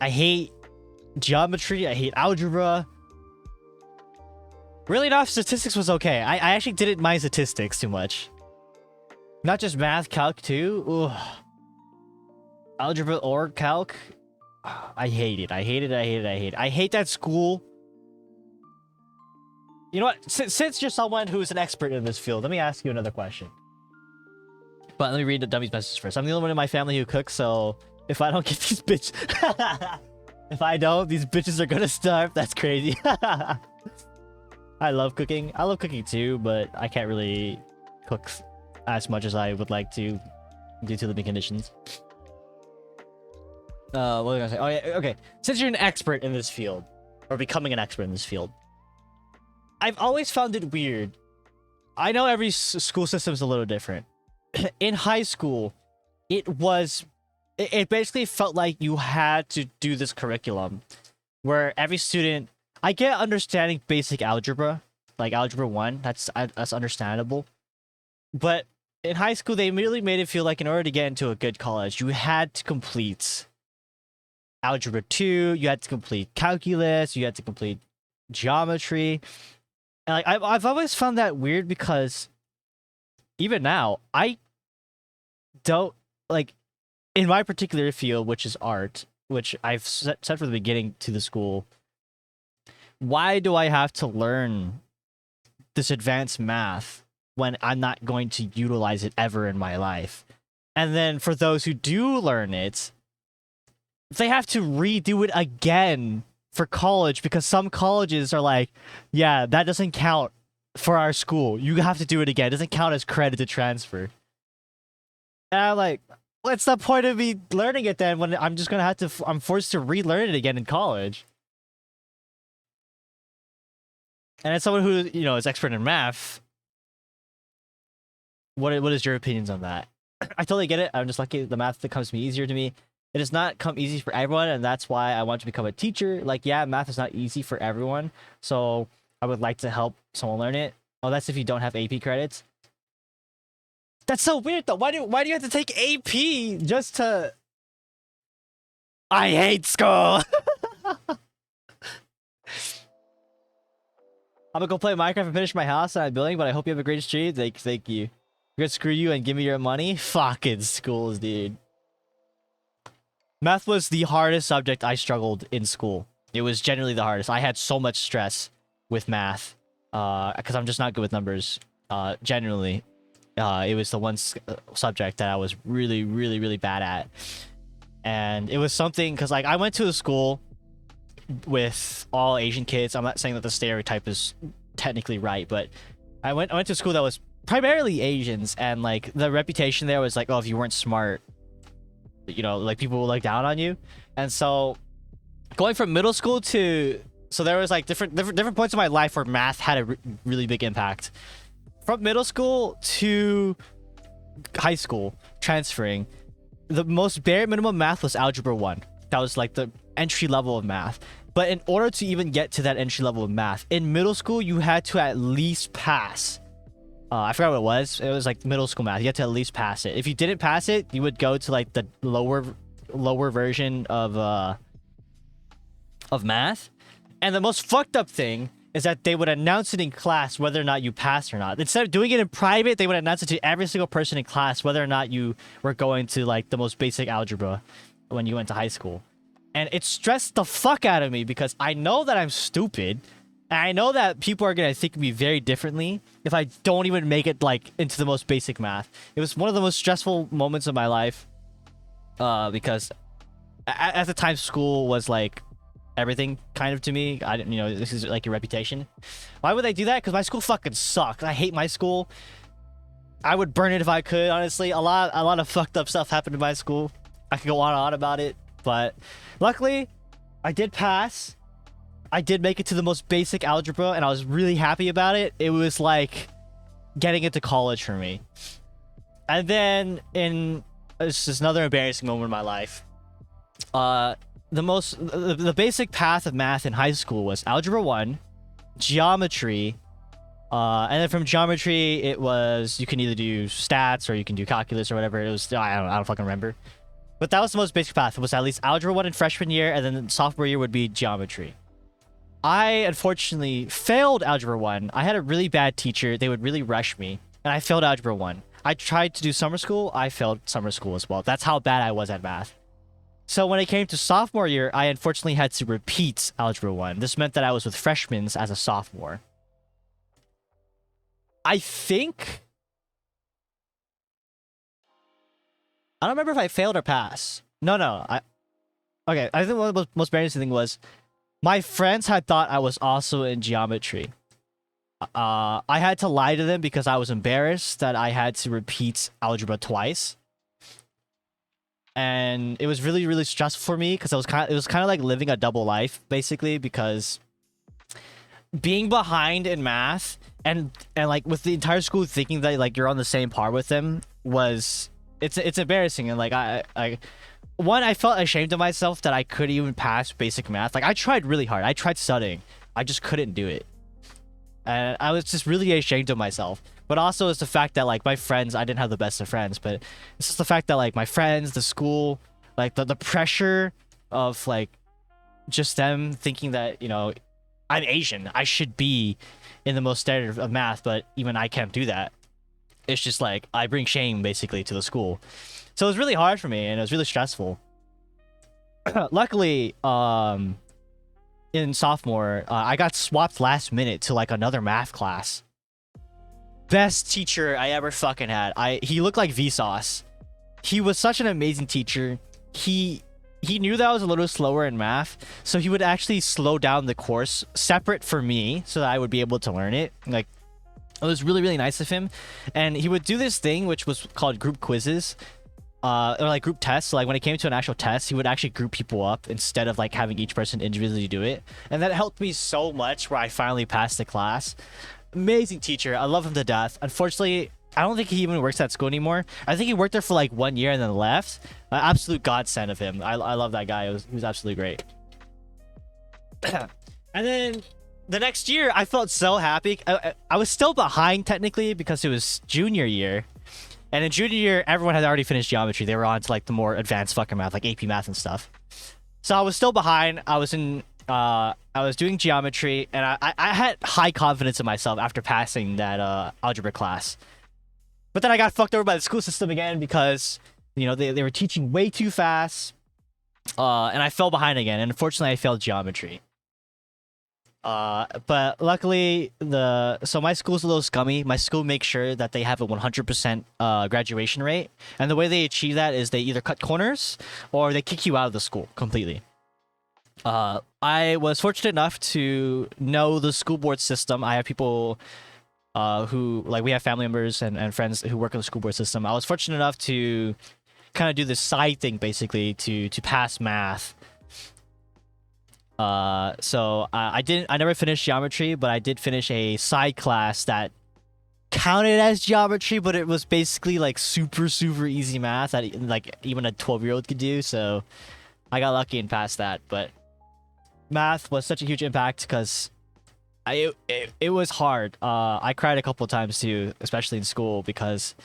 I hate geometry. I hate algebra. Really enough, statistics was okay. I actually didn't mind statistics too much. Not just math, calc too. Ugh. Algebra or calc. I hate it. I hate it. I hate it. I hate it. I hate that school. You know what? Since you're someone who's an expert in this field, let me ask you another question. But let me read the dummy's message first. I'm the only one in my family who cooks, so if I don't get these bitches... if I don't, these bitches are gonna starve. That's crazy. I love cooking. I love cooking too, but I can't really cook as much as I would like to due to living conditions. What was I gonna say? Oh yeah, okay. Since you're an expert in this field, or becoming an expert in this field, I've always found it weird. I know every school system is a little different. In high school, it basically felt like you had to do this curriculum where every student... I get understanding basic algebra, like algebra 1. That's understandable. But in high school, they immediately made it feel like in order to get into a good college, you had to complete algebra 2, you had to complete calculus, you had to complete geometry. And like I've always found that weird because even now, I don't like in my particular field, which is art, which I've said from the beginning to the school. Why do I have to learn this advanced math when I'm not going to utilize it ever in my life? And then for those who do learn it, they have to redo it again for college because some colleges are like, yeah, that doesn't count for our school. You have to do it again. It doesn't count as credit to transfer. And I'm like, what's the point of me learning it then when I'm just going to have to... I'm forced to relearn it again in college? And as someone who, you know, is expert in math, what is your opinions on that? I totally get it. I'm just lucky the math that comes to me easier to me. It does not come easy for everyone, and that's why I want to become a teacher. Like, yeah, math is not easy for everyone, so I would like to help someone learn it. Oh, that's if you don't have AP credits. That's so weird, though. Why do you have to take AP just to... I hate school! I'm gonna go play Minecraft and finish my house and I'm building, but I hope you have a great stream. Thank you. You're gonna screw you and give me your money? Fucking schools, dude. Math was the hardest subject I struggled in school. It was generally the hardest. I had so much stress with math. Because I'm just not good with numbers. Generally. It was the one subject that I was really, really, really bad at. And it was something, because like I went to a school with all Asian kids. I'm not saying that the stereotype is technically right, but I went to a school that was primarily Asians, and like the reputation there was like, oh, if you weren't smart, you know, like people would look down on you. And so going from middle school to... So there was like different points in my life where math had a really big impact. From middle school to high school, transferring, the most bare minimum math was algebra 1. That was like the entry level of math. But in order to even get to that entry level of math, in middle school, you had to at least pass. I forgot what it was. It was like middle school math. You had to at least pass it. If you didn't pass it, you would go to like the lower version of math. And the most fucked up thing is that they would announce it in class whether or not you passed or not. Instead of doing it in private, they would announce it to every single person in class whether or not you were going to like the most basic algebra when you went to high school. And it stressed the fuck out of me because I know that I'm stupid. And I know that people are going to think of me very differently if I don't even make it like into the most basic math. It was one of the most stressful moments of my life because at the time school was like everything kind of to me. I didn't, you know, this is like your reputation. Why would they do that? Because my school fucking sucked. I hate my school. I would burn it if I could, honestly. A lot of fucked up stuff happened in my school. I could go on and on about it, but luckily I did pass. I did make it to the most basic algebra, and I was really happy about it. It was like getting into college for me. And then it's just another embarrassing moment in my life. The basic path of math in high school was algebra 1, geometry, and then from geometry it was you can either do stats or you can do calculus or whatever. It was I don't fucking remember. But that was the most basic path. It was at least algebra 1 in freshman year, and then sophomore year would be geometry. I unfortunately failed algebra 1. I had a really bad teacher. They would really rush me, and I failed algebra 1. I tried to do summer school. I failed summer school as well. That's how bad I was at math. So when it came to sophomore year, I unfortunately had to repeat algebra 1. This meant that I was with freshmen as a sophomore. I think... I don't remember if I failed or passed. No. Okay, I think one of the most embarrassing thing was my friends had thought I was also in geometry. I had to lie to them because I was embarrassed that I had to repeat algebra twice. And it was really, really stressful for me because it was kind of like living a double life, basically, because being behind in math and like with the entire school thinking that like you're on the same par with them was it's embarrassing. And like I felt ashamed of myself that I couldn't even pass basic math. Like I tried really hard. I tried studying. I just couldn't do it. And I was just really ashamed of myself. But also it's the fact that like my friends, I didn't have the best of friends, but it's just the fact that like my friends, the school, like the pressure of like just them thinking that, you know, I'm Asian, I should be in the most standard of math, but even I can't do that. It's just like I bring shame basically to the school. So it was really hard for me and it was really stressful. Luckily, in sophomore, I got swapped last minute to like another math class. Best teacher I ever fucking had. He looked like Vsauce. He was such an amazing teacher. He knew that I was a little slower in math, so he would actually slow down the course separate for me so that I would be able to learn it. Like, it was really, really nice of him. And he would do this thing which was called group quizzes. Or like group tests. So like when it came to an actual test, he would actually group people up instead of like having each person individually do it. And that helped me so much where I finally passed the class. Amazing teacher. I love him to death. Unfortunately, I don't think he even works at school anymore. I think he worked there for like 1 year and then left. Absolute godsend of him. I love that guy. He was absolutely great. And then the next year, I felt so happy. I was still behind technically because it was junior year. And in junior year, everyone had already finished geometry. They were on to like the more advanced fucking math, like AP math and stuff. So I was still behind. I was doing geometry, and I had high confidence in myself after passing that algebra class. But then I got fucked over by the school system again because, you know, they were teaching way too fast. And I fell behind again. And unfortunately, I failed geometry. But luckily, so my school's a little scummy. My school makes sure that they have a 100% graduation rate. And the way they achieve that is they either cut corners or they kick you out of the school completely. I was fortunate enough to know the school board system. I have people who, like, we have family members and friends who work in the school board system. I was fortunate enough to kind of do this side thing, basically, to pass math. So I never finished geometry, but I did finish a side class that counted as geometry, but it was basically like super, super easy math that like even a 12-year-old could do. So I got lucky and passed that. But math was such a huge impact because it was hard. I cried a couple of times too, especially in school, because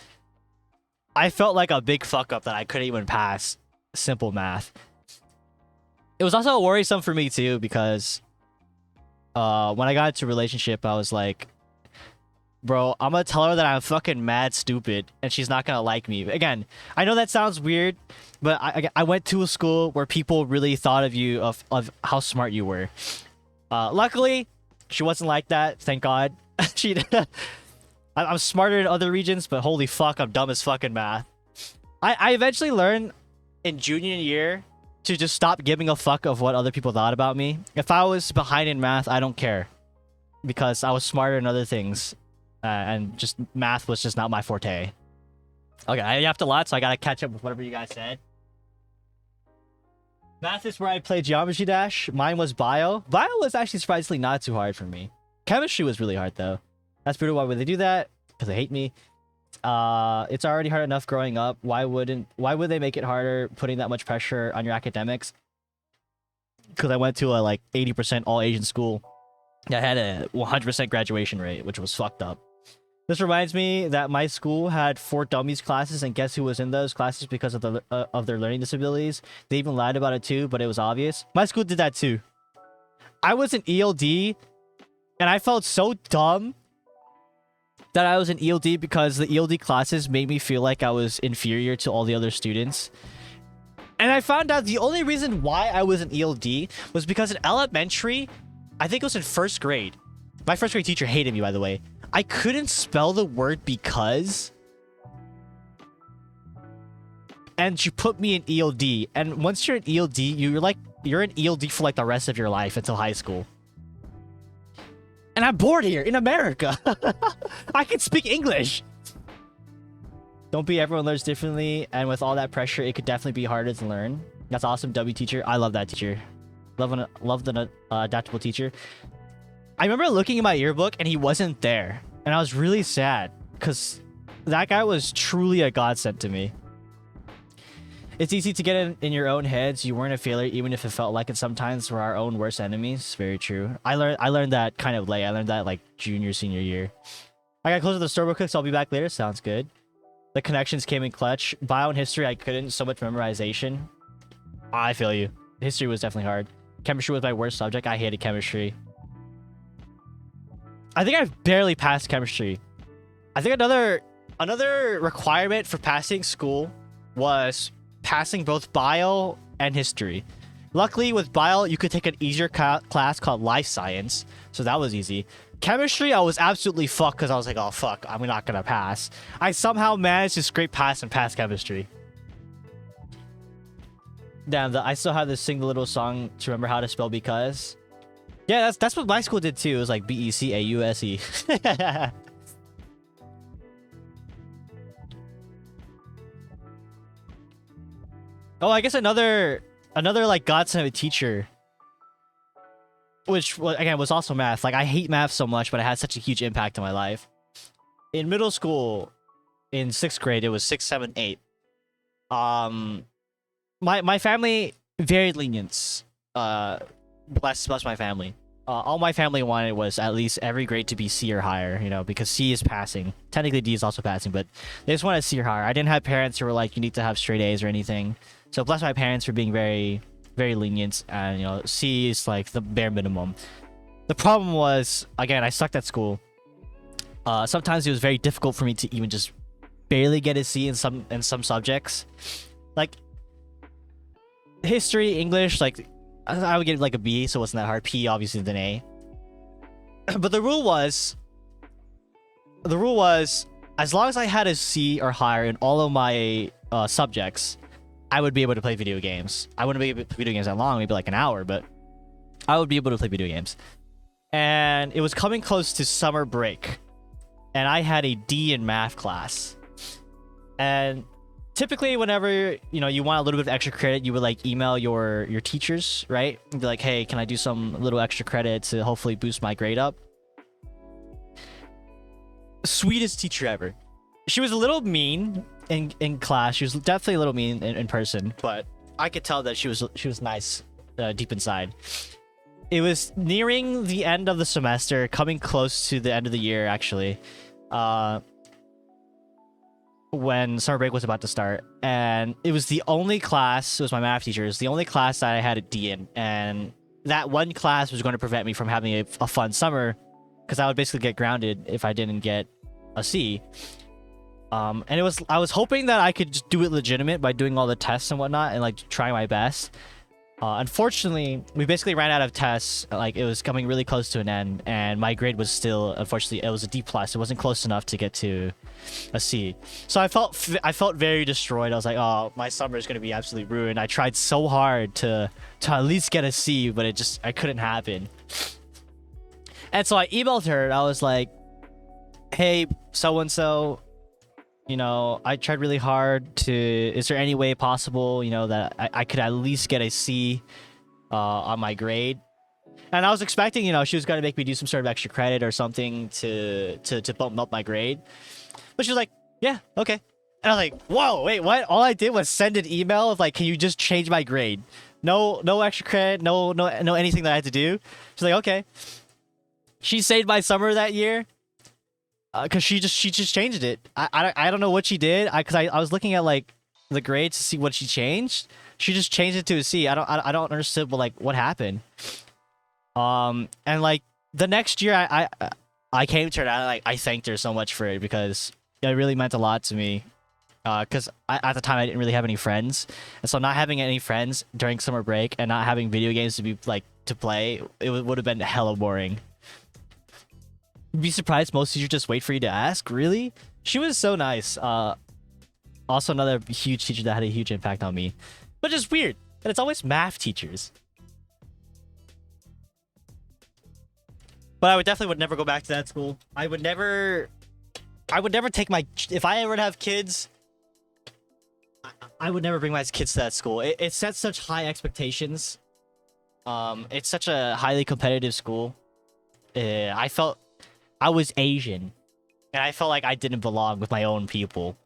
I felt like a big fuck up that I couldn't even pass simple math. It was also worrisome for me too because when I got into a relationship, I was like, bro, I'm gonna tell her that I'm fucking mad stupid and she's not gonna like me. Again, I know that sounds weird, but I went to a school where people really thought of you of how smart you were. Luckily, she wasn't like that, thank God. I'm smarter in other regions, but holy fuck, I'm dumb as fucking math. I eventually learned in junior year to just stop giving a fuck of what other people thought about me. If I was behind in math, I don't care. Because I was smarter in other things. And just math was just not my forte. Okay, I yapped a lot, so I gotta catch up with whatever you guys said. Math is where I played Geometry Dash. Mine was Bio. Bio was actually surprisingly not too hard for me. Chemistry was really hard, though. That's brutal. Why would they do that? Because they hate me. It's already hard enough growing up. Why would they make it harder, putting that much pressure on your academics? Because I went to a like 80% all Asian school that had a 100% graduation rate, which was fucked up. This reminds me that my school had 4 dummies classes, and guess who was in those classes because of their learning disabilities? They even lied about it too, but it was obvious. My school did that too. I was in ELD, and I felt so dumb that I was in ELD because the ELD classes made me feel like I was inferior to all the other students. And I found out the only reason why I was in ELD was because in elementary, I think it was in 1st grade. My 1st grade teacher hated me, by the way. I couldn't spell the word because, and she put me in ELD. And once you're in ELD, you're in ELD for like the rest of your life until high school. And I'm bored here in America. I can speak English. Don't be, everyone learns differently, and with all that pressure, it could definitely be harder to learn. That's awesome, W teacher. I love that teacher. Love the adaptable teacher. I remember looking in my yearbook and he wasn't there, and I was really sad because that guy was truly a godsend to me. It's easy to get in your own heads. You weren't a failure, even if it felt like it. Sometimes we're our own worst enemies. Very true. I learned that kind of late. I learned that like senior year. I got close to the store real quick, so I'll be back later. Sounds good. The connections came in clutch. Bio and history, I couldn't. So much memorization. I feel you. History was definitely hard. Chemistry was my worst subject. I hated chemistry. I think I've barely passed chemistry. I think another requirement for passing school was passing both bio and history. Luckily, with bio, you could take an easier class called life science, so that was easy. Chemistry, I was absolutely fucked because I was like, oh fuck, I'm not gonna pass. I somehow managed to scrape past and pass chemistry. Damn, I still have to sing the little song to remember how to spell because. Yeah, that's what my school did too. It was like BECAUSE. Oh, I guess another like godsend of a teacher, which again was also math. Like I hate math so much, but it had such a huge impact on my life. In middle school, in 6th grade, it was 6, 7, 8. My family very lenient. Bless my family. All my family wanted was at least every grade to be C or higher, you know, because C is passing. Technically D is also passing, but they just wanted C or higher. I didn't have parents who were like, you need to have straight A's or anything. So bless my parents for being very, very lenient, and you know, C is like the bare minimum. The problem was, again, I sucked at school. Sometimes it was very difficult for me to even just barely get a C in some subjects. Like history, English, like I would get like a B, so it wasn't that hard. P obviously an A. But the rule was as long as I had a C or higher in all of my subjects, I would be able to play video games. I wouldn't be able to play video games that long, maybe like an hour, but I would be able to play video games. And it was coming close to summer break, and I had a D in math class. And typically, whenever you want a little bit of extra credit, you would like email your teachers, right? And be like, hey, can I do some little extra credit to hopefully boost my grade up? Sweetest teacher ever. She was a little mean in class. She was definitely a little mean in person, but I could tell that she was nice deep inside. It was nearing the end of the semester, coming close to the end of the year, actually. When summer break was about to start, and it was the only class, it was my math teacher, it was the only class that I had a D in, and that one class was going to prevent me from having a fun summer, because I would basically get grounded if I didn't get a C. And I was hoping that I could just do it legitimate by doing all the tests and whatnot and like trying my best. Unfortunately, we basically ran out of tests. Like it was coming really close to an end, and my grade was still, unfortunately, it was a D+. It wasn't close enough to get to a C. So I felt very destroyed. I was like, oh, my summer is going to be absolutely ruined. I tried so hard to at least get a C, but I couldn't happen. And so I emailed her, and I was like, hey, so-and-so, I tried really hard is there any way possible, that I could at least get a C on my grade? And I was expecting, she was going to make me do some sort of extra credit or something to bump up my grade. But she was like, yeah, okay. And I was like, whoa, wait, what? All I did was send an email of like, can you just change my grade? No extra credit, no anything that I had to do. She's like, okay. She saved my summer that year. Cause she just changed it. I don't know what she did. Cause I was looking at like the grades to see what she changed. She just changed it to a C. I don't understand what happened. And like the next year I came to her and I thanked her so much for it because it really meant a lot to me. Cause at the time I didn't really have any friends, and so not having any friends during summer break and not having video games to play, it would have been hella boring. You'd be surprised most teachers just wait for you to ask. Really? She was so nice. Also another huge teacher that had a huge impact on me. But just weird. And it's always math teachers. But I would never go back to that school. I would never take my... If I ever have kids, I would never bring my kids to that school. It sets such high expectations. It's such a highly competitive school. I felt I was Asian. And I felt like I didn't belong with my own people.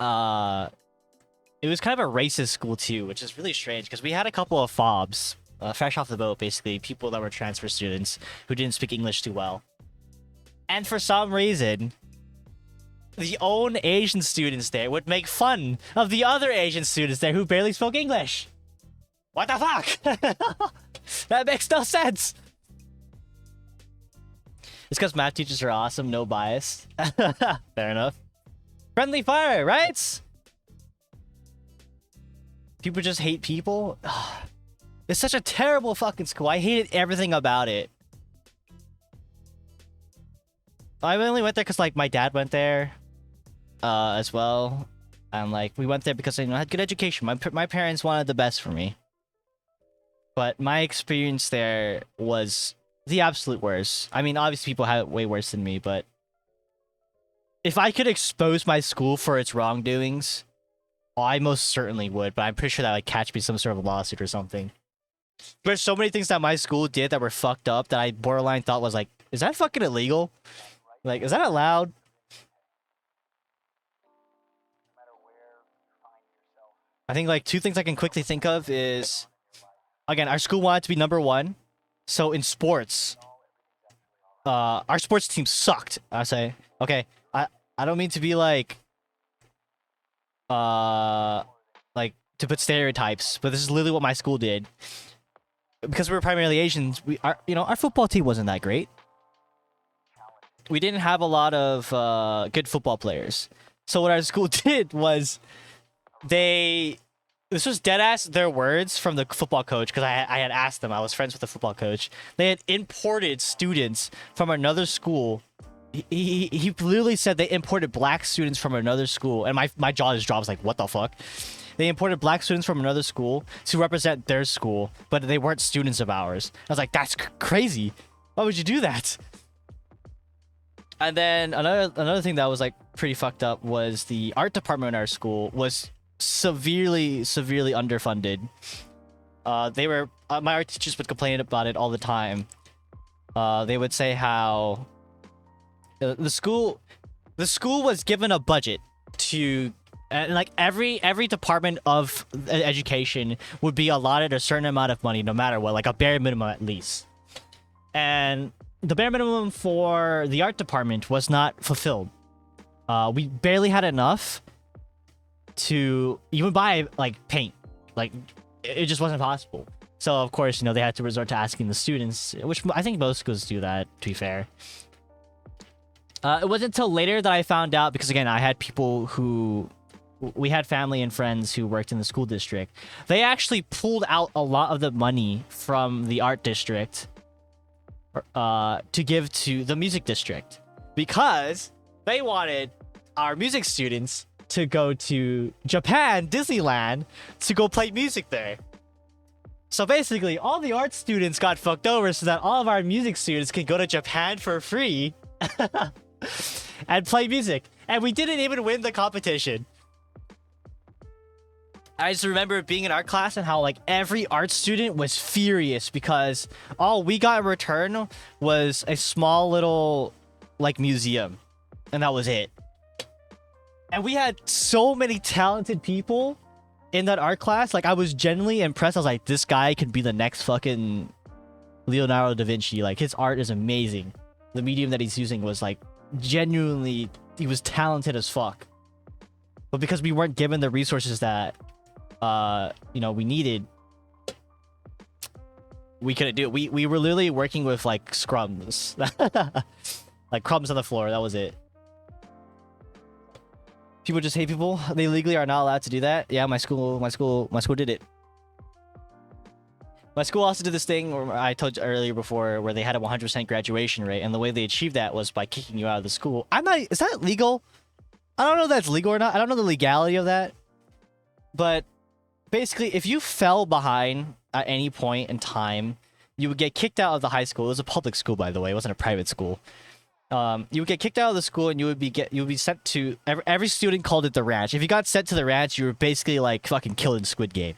It was kind of a racist school too, which is really strange because we had a couple of fobs. Fresh off the boat, basically. People that were transfer students who didn't speak English too well. And for some reason, the own Asian students there would make fun of the other Asian students there who barely spoke English. What the fuck? That makes no sense. It's because math teachers are awesome, no bias. Fair enough. Friendly fire, right? People just hate people. It's such a terrible fucking school. I hated everything about it. I only went there because, like, my dad went there as well. And, like, we went there because, you know, I had good education. My parents wanted the best for me. But my experience there was the absolute worst. I mean, obviously people had it way worse than me, but if I could expose my school for its wrongdoings, I most certainly would. But I'm pretty sure that would catch me some sort of lawsuit or something. There's so many things that my school did that were fucked up that I borderline thought was like, is that fucking illegal? Like, is that allowed? I think, like, two things I can quickly think of is, again, our school wanted to be #1. So in sports, our sports team sucked. I say, okay, I don't mean to be like to put stereotypes, but this is literally what my school did. Because we were primarily Asians, our football team wasn't that great. We didn't have a lot of good football players. So what our school did was this was deadass their words from the football coach, because I had asked them. I was friends with the football coach. They had imported students from another school. He literally said they imported black students from another school, and my jaw just dropped. I was like, what the fuck? They imported black students from another school to represent their school, but they weren't students of ours. I was like, that's crazy. Why would you do that? And then another thing that was, like, pretty fucked up was the art department in our school was severely underfunded. They were my art teachers would complain about it all the time. They would say how the school was given a budget to, and like every department of education would be allotted a certain amount of money, no matter what, like a bare minimum at least. And the bare minimum for the art department was not fulfilled. We barely had enough to even buy, like, paint. Like, it just wasn't possible. So of course, they had to resort to asking the students, which I think most schools do that, to be fair. It wasn't until later that I found out, because again, I had people who... We had family and friends who worked in the school district. They actually pulled out a lot of the money from the art district to give to the music district, because they wanted our music students to go to Japan, Disneyland, to go play music there. So basically, all the art students got fucked over so that all of our music students could go to Japan for free and play music. And we didn't even win the competition. I just remember being in art class and how, like, every art student was furious because all we got in return was a small little, like, museum. And that was it. And we had so many talented people in that art class. Like, I was genuinely impressed. I was like, this guy could be the next fucking Leonardo da Vinci. Like, his art is amazing. The medium that he's using was, like, genuinely, he was talented as fuck. But because we weren't given the resources that we needed, we couldn't do it. We were literally working with, like, scrums. Like, crumbs on the floor. That was it. People just hate people. They legally are not allowed to do that. Yeah, my school did it. My school also did this thing where I told you earlier before, where they had a 100% graduation rate, and the way they achieved that was by kicking you out of the school. I'm not. Is that legal? I don't know if that's legal or not. I don't know the legality of that. But basically, if you fell behind at any point in time, you would get kicked out of the high school. It was a public school, by the way. It wasn't a private school. You would get kicked out of the school, and you would be sent to every student called it the ranch. If you got sent to the ranch, you were basically like fucking killed in Squid Game.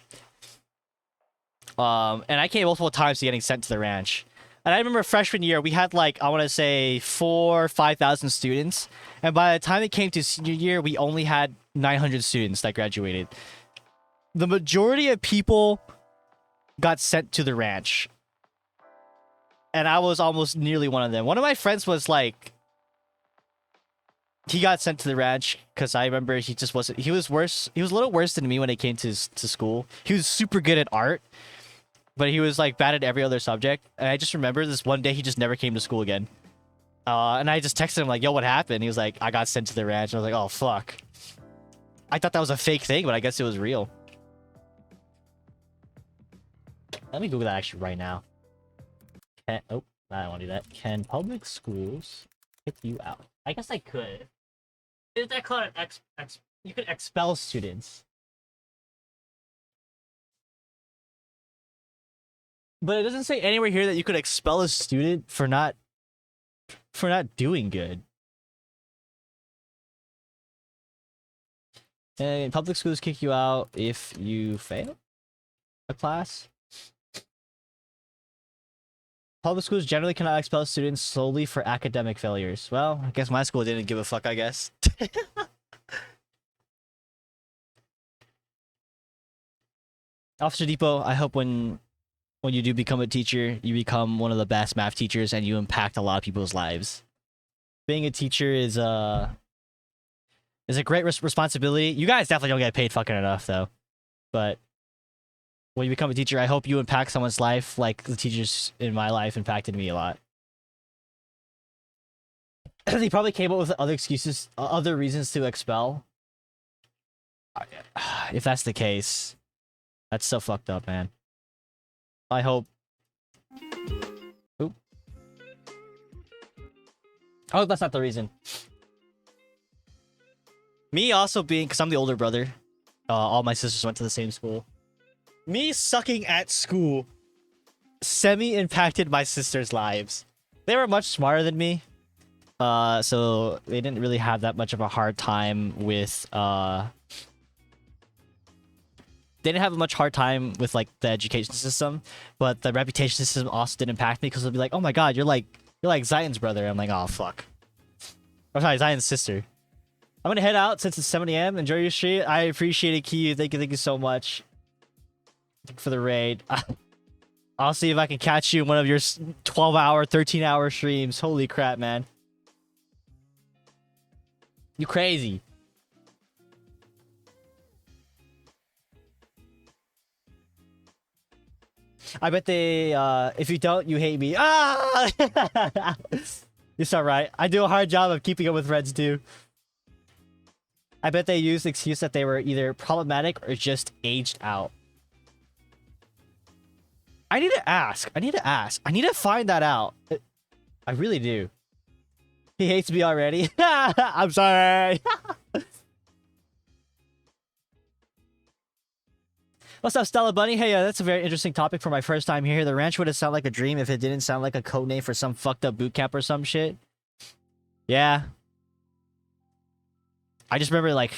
And I came multiple times to getting sent to the ranch. And I remember freshman year, we had like, I want to say 4,000 or 5,000 students. And by the time it came to senior year, we only had 900 students that graduated. The majority of people got sent to the ranch. And I was almost nearly one of them. One of my friends was like, he got sent to the ranch because I remember he just wasn't, he was worse. He was a little worse than me when it came to school. He was super good at art, but he was like bad at every other subject. And I just remember this one day he just never came to school again. And I just texted him like, yo, what happened? He was like, I got sent to the ranch. And I was like, oh, fuck. I thought that was a fake thing, but I guess it was real. Let me Google that actually right now. Oh, I don't want to do that. Can public schools kick you out? I guess I could. Is that called an you could expel students. But it doesn't say anywhere here that you could expel a student for not doing good. And public schools kick you out if you fail a class. Public schools generally cannot expel students solely for academic failures. Well, I guess my school didn't give a fuck, I guess. Officer Depot, I hope when you do become a teacher, you become one of the best math teachers and you impact a lot of people's lives. Being a teacher is a great responsibility. You guys definitely don't get paid fucking enough, though. But when you become a teacher, I hope you impact someone's life like the teachers in my life impacted me a lot. They probably came up with other excuses, other reasons to expel. If that's the case, that's so fucked up, man. I hope. Oop. I hope that's not the reason. Me also being, because I'm the older brother, all my sisters went to the same school. Me sucking at school semi-impacted my sisters' lives. They were much smarter than me. So they didn't really have that much of a hard time with, they didn't have a much hard time with, like, the education system. But the reputation system also did impact me because they'll be like, oh my god, you're like Zion's brother. I'm like, oh, fuck. I'm sorry, Zion's sister. I'm gonna head out since it's 7 a.m. Enjoy your stream. I appreciate it, Kiyu. Thank you so much. For the raid. I'll see if I can catch you in one of your 12-hour, 13-hour streams. Holy crap, man. You crazy. I bet they, if you don't, you hate me. Ah! It's alright. I do a hard job of keeping up with friends, too. I bet they used the excuse that they were either problematic or just aged out. I need to ask. I need to find that out. I really do. He hates me already. I'm sorry. What's up, Stella Bunny? Hey, that's a very interesting topic for my first time here. The ranch would have sounded like a dream if it didn't sound like a codename for some fucked up boot camp or some shit. Yeah. I just remember, like,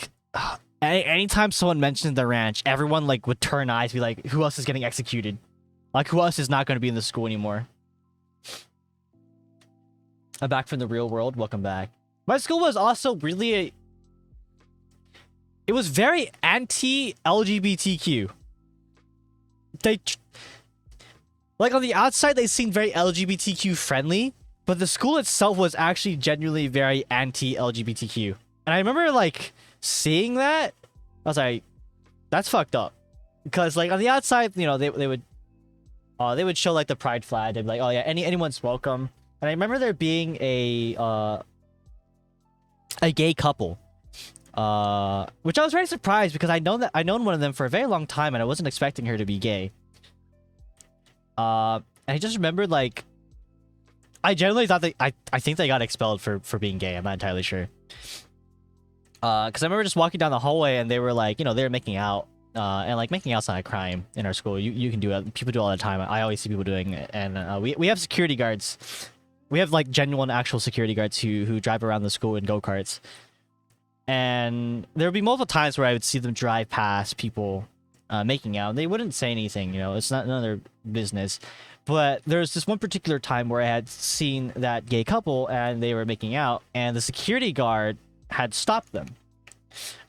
anytime someone mentioned the ranch, everyone, like, would turn eyes, be like, who else is getting executed? Like, who else is not going to be in the school anymore? I'm back from the real world. Welcome back. My school was also really it was very anti-LGBTQ. Like, on the outside, they seemed very LGBTQ friendly, but the school itself was actually genuinely very anti-LGBTQ. And I remember, like, seeing that. I was like, that's fucked up. Because, like, on the outside, you know, they would show, like, the pride flag. They'd be like, oh yeah, anyone's welcome. And I remember there being a gay couple, which I was very surprised because I'd known one of them for a very long time and I wasn't expecting her to be gay. And I just remembered like I generally thought I think they got expelled for being gay. I'm not entirely sure. Because I remember just walking down the hallway and they were like, you know, they were making out. And like making out's not a crime in our school. You can do it. People do it all the time. I always see people doing it. And we have security guards. We have like genuine actual security guards who drive around the school in go-karts. And there would be multiple times where I would see them drive past people making out. And they wouldn't say anything, you know, it's not none of their business. But there was this one particular time where I had seen that gay couple and they were making out, and the security guard had stopped them.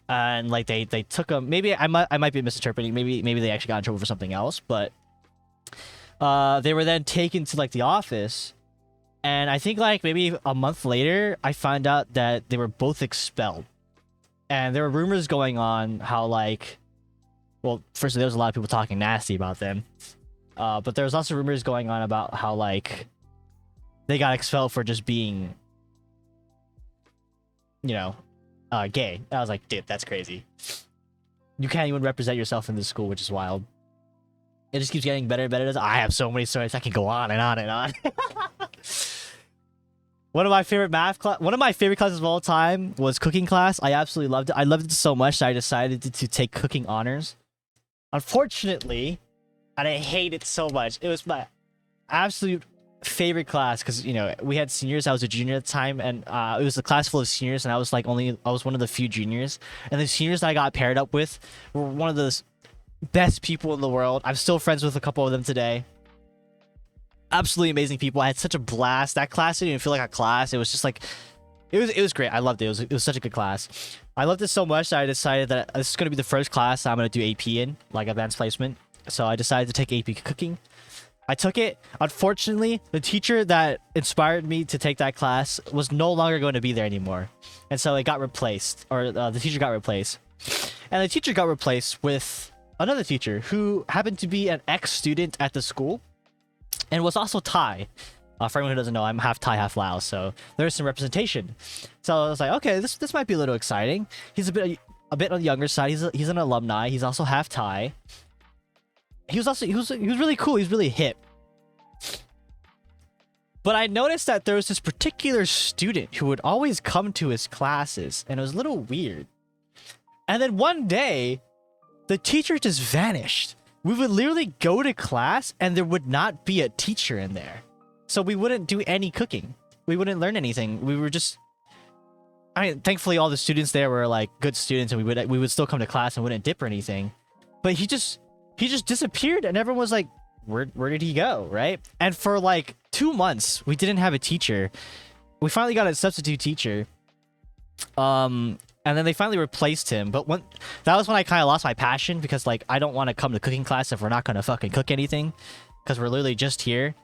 And like they took them. Maybe I might be misinterpreting. Maybe they actually got in trouble for something else. But they were then taken to like the office, and I think like maybe a month later, I found out that they were both expelled. And there were rumors going on how like, well, firstly there was a lot of people talking nasty about them, but there was also rumors going on about how like they got expelled for just being, you know, gay. I was like, dude, that's crazy. You can't even represent yourself in this school, which is wild. It just keeps getting better and better. I have so many stories. I can go on and on and on. One of my favorite classes of all time was cooking class. I absolutely loved it. I loved it so much that I decided to take cooking honors. Unfortunately, and I hate it so much. It was my absolute favorite class because, you know, we had seniors. I was a junior at the time, and it was a class full of seniors, and I was one of the few juniors. And the seniors that I got paired up with were one of the best people in the world. I'm still friends with a couple of them today. Absolutely amazing people. I had such a blast. That class didn't even feel like a class. It was just like, it was great. I loved it. It was such a good class. I loved it so much that I decided that this is going to be the first class I'm going to do AP in, like advanced placement. So I decided to take AP cooking. I took it. Unfortunately, the teacher that inspired me to take that class was no longer going to be there anymore. And so it got replaced, or the teacher got replaced. And the teacher got replaced with another teacher who happened to be an ex-student at the school and was also Thai. For anyone who doesn't know, I'm half Thai, half Lao, so there's some representation. So I was like, okay, this might be a little exciting. He's a bit on the younger side. He's an alumni. He's also half Thai. He was really cool. He was really hip. But I noticed that there was this particular student who would always come to his classes, and it was a little weird. And then one day, the teacher just vanished. We would literally go to class, and there would not be a teacher in there. So we wouldn't do any cooking. We wouldn't learn anything. We were just... I mean, thankfully, all the students there were, like, good students, and we would still come to class and wouldn't dip or anything. But he just disappeared, and everyone was like, where did he go, right? And for, like, 2 months, we didn't have a teacher. We finally got a substitute teacher. And then they finally replaced him. But that was when I kind of lost my passion, because, like, I don't want to come to cooking class if we're not going to fucking cook anything, because we're literally just here.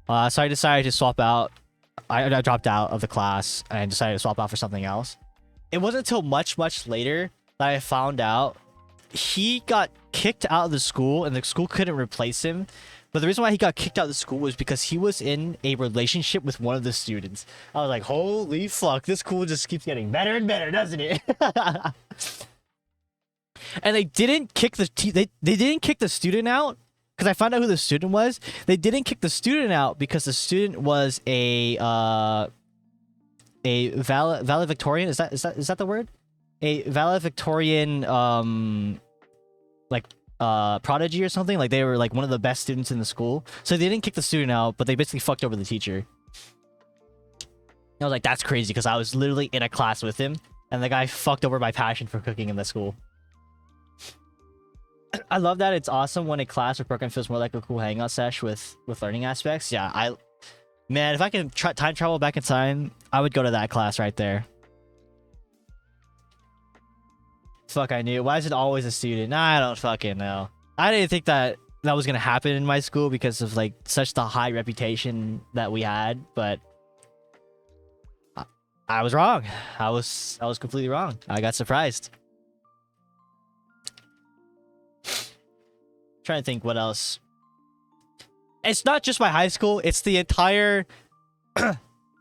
So I decided to swap out. I dropped out of the class and decided to swap out for something else. It wasn't until much later that I found out he got kicked out of the school and the school couldn't replace him. But the reason why he got kicked out of the school was because he was in a relationship with one of the students. I was like, holy fuck, this school just keeps getting better and better, doesn't it? And they didn't kick they didn't kick the student out. Because I found out who the student was. They didn't kick the student out because the student was a valedictorian. Is that the word? A valedictorian, prodigy or something. Like they were like one of the best students in the school. So they didn't kick the student out, but they basically fucked over the teacher. I was like, that's crazy, because I was literally in a class with him, and the guy fucked over my passion for cooking in the school. I love that. It's awesome when a class or program feels more like a cool hangout sesh with learning aspects. Yeah, man, if I could time travel back in time, I would go to that class right there. Fuck, I knew. Why is it always a student? I don't fucking know. I didn't think that was gonna happen in my school because of like such the high reputation that we had, but I was wrong. I was completely wrong. I got surprised. Trying to think what else. It's not just my high school, it's the entire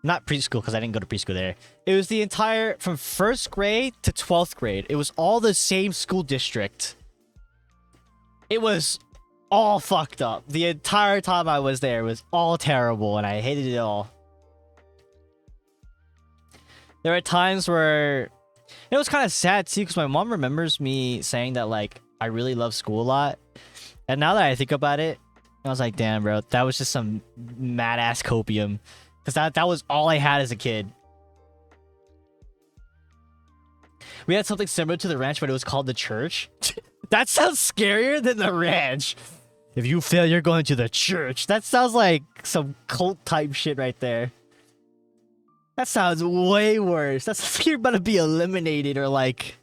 not preschool, because I didn't go to preschool there. It was the entire from 1st grade to 12th grade. It was all the same school district. It was all fucked up. The entire time I was there was all terrible, and I hated it all. There were times where it was kind of sad too, because my mom remembers me saying that like I really love school a lot, and now that I think about it, I was like, damn, bro, that was just some mad ass copium, because that was all I had as a kid. We had something similar to the ranch, but it was called the church. That sounds scarier than the ranch. If you fail, you're going to the church. That sounds like some cult type shit right there. That sounds way worse. That's like you're about to be eliminated or like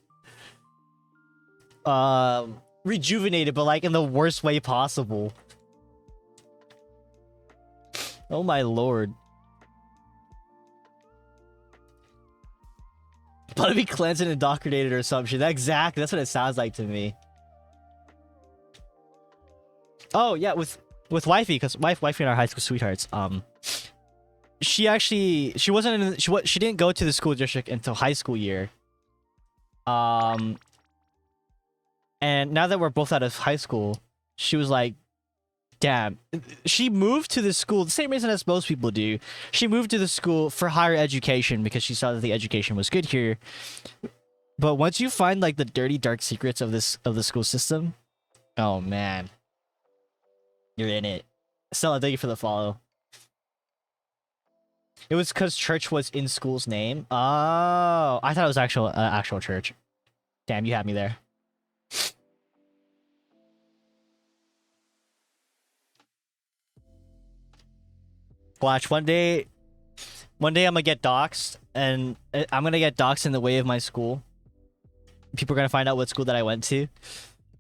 rejuvenated, but like in the worst way possible. Oh my lord. About to be cleansed and indoctrinated or some shit. Exactly, that's what it sounds like to me. Oh yeah, with wifey, because wifey and our high school sweethearts. She wasn't in, she didn't go to the school district until high school year. And now that we're both out of high school, she was like, damn. She moved to the school the same reason as most people do. She moved to the school for higher education because she saw that the education was good here. But once you find like the dirty dark secrets of the school system, oh man, you're in it. Stella, thank you for the follow. It was because church was in school's name. Oh, I thought it was actual church. Damn, you had me there. Watch, one day I'm gonna get doxxed, and I'm gonna get doxxed in the way of my school. People are gonna find out what school that I went to,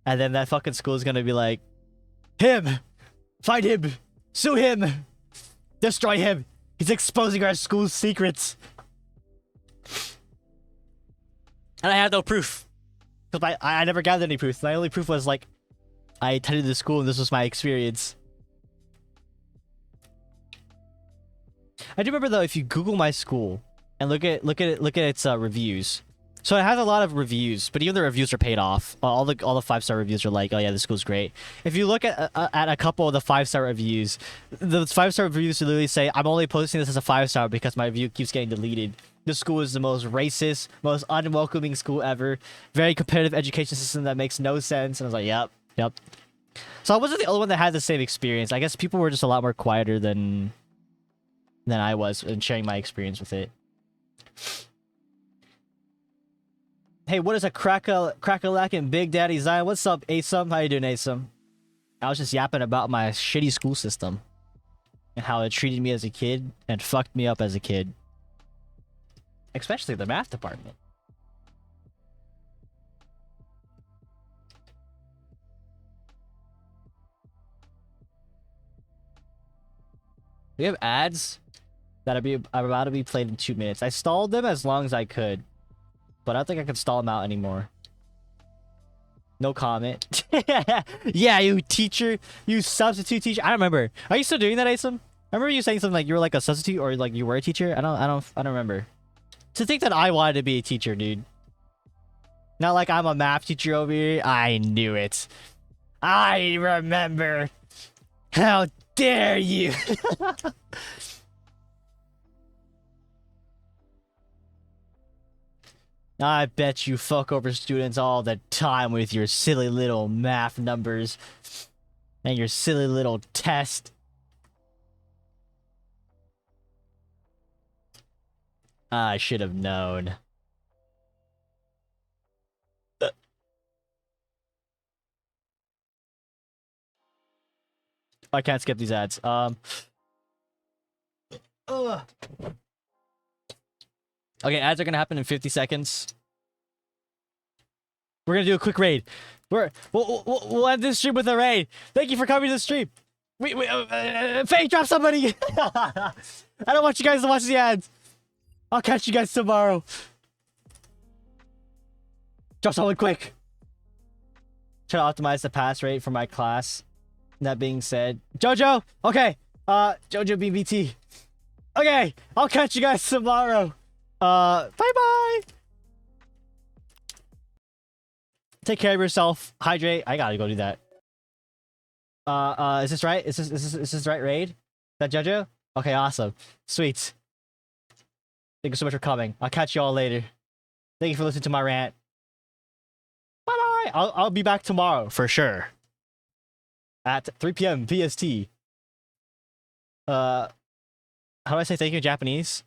and then that fucking school is gonna be like, him, find him, sue him, destroy him. He's exposing our school's secrets. And I had no proof. Because I never gathered any proof. My only proof was like, I attended the school and this was my experience. I do remember though, if you Google my school and look at its reviews. So it has a lot of reviews, but even the reviews are paid off. All the 5-star reviews are like, oh yeah, the school's great. If you look at a couple of the 5-star reviews, the 5-star reviews literally say, I'm only posting this as a 5-star because my review keeps getting deleted. This school is the most racist, most unwelcoming school ever. Very competitive education system that makes no sense. And I was like, yep. So I wasn't the only one that had the same experience. I guess people were just a lot more quieter than I was in sharing my experience with it. Hey, what is a crack-a-lackin' Big Daddy Zion? What's up, Asum? How you doing, Asum? I was just yapping about my shitty school system and how it treated me as a kid and fucked me up as a kid. Especially the math department. We have ads that are about to be played in 2 minutes. I stalled them as long as I could. But I don't think I can stall them out anymore. No comment. Yeah, you teacher. You substitute teacher. I don't remember. Are you still doing that, Asim? I remember you saying something like you were like a substitute or like you were a teacher. I don't remember. To think that I wanted to be a teacher, dude. Not like I'm a math teacher over here. I knew it. I remember. How dare you? I bet you fuck over students all the time with your silly little math numbers and your silly little test. I should have known. I can't skip these ads. Okay, ads are gonna happen in 50 seconds. We're gonna do a quick raid. We'll end this stream with a raid. Thank you for coming to the stream. Faye, drop somebody. I don't want you guys to watch the ads. I'll catch you guys tomorrow. Drop someone quick. Try to optimize the pass rate for my class. That being said, Jojo. Okay. Jojo BBT. Okay, I'll catch you guys tomorrow. Bye-bye. Take care of yourself. Hydrate. I gotta go do that. Is this right? Is this the right raid? Is that Jojo? Okay, awesome. Sweet. Thank you so much for coming. I'll catch you all later. Thank you for listening to my rant. Bye bye. I'll be back tomorrow for sure. At 3 p.m. PST. How do I say thank you in Japanese?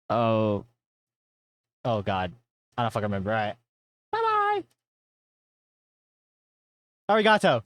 Oh. Oh god. I don't fucking remember. Alright. Bye bye. Arigato.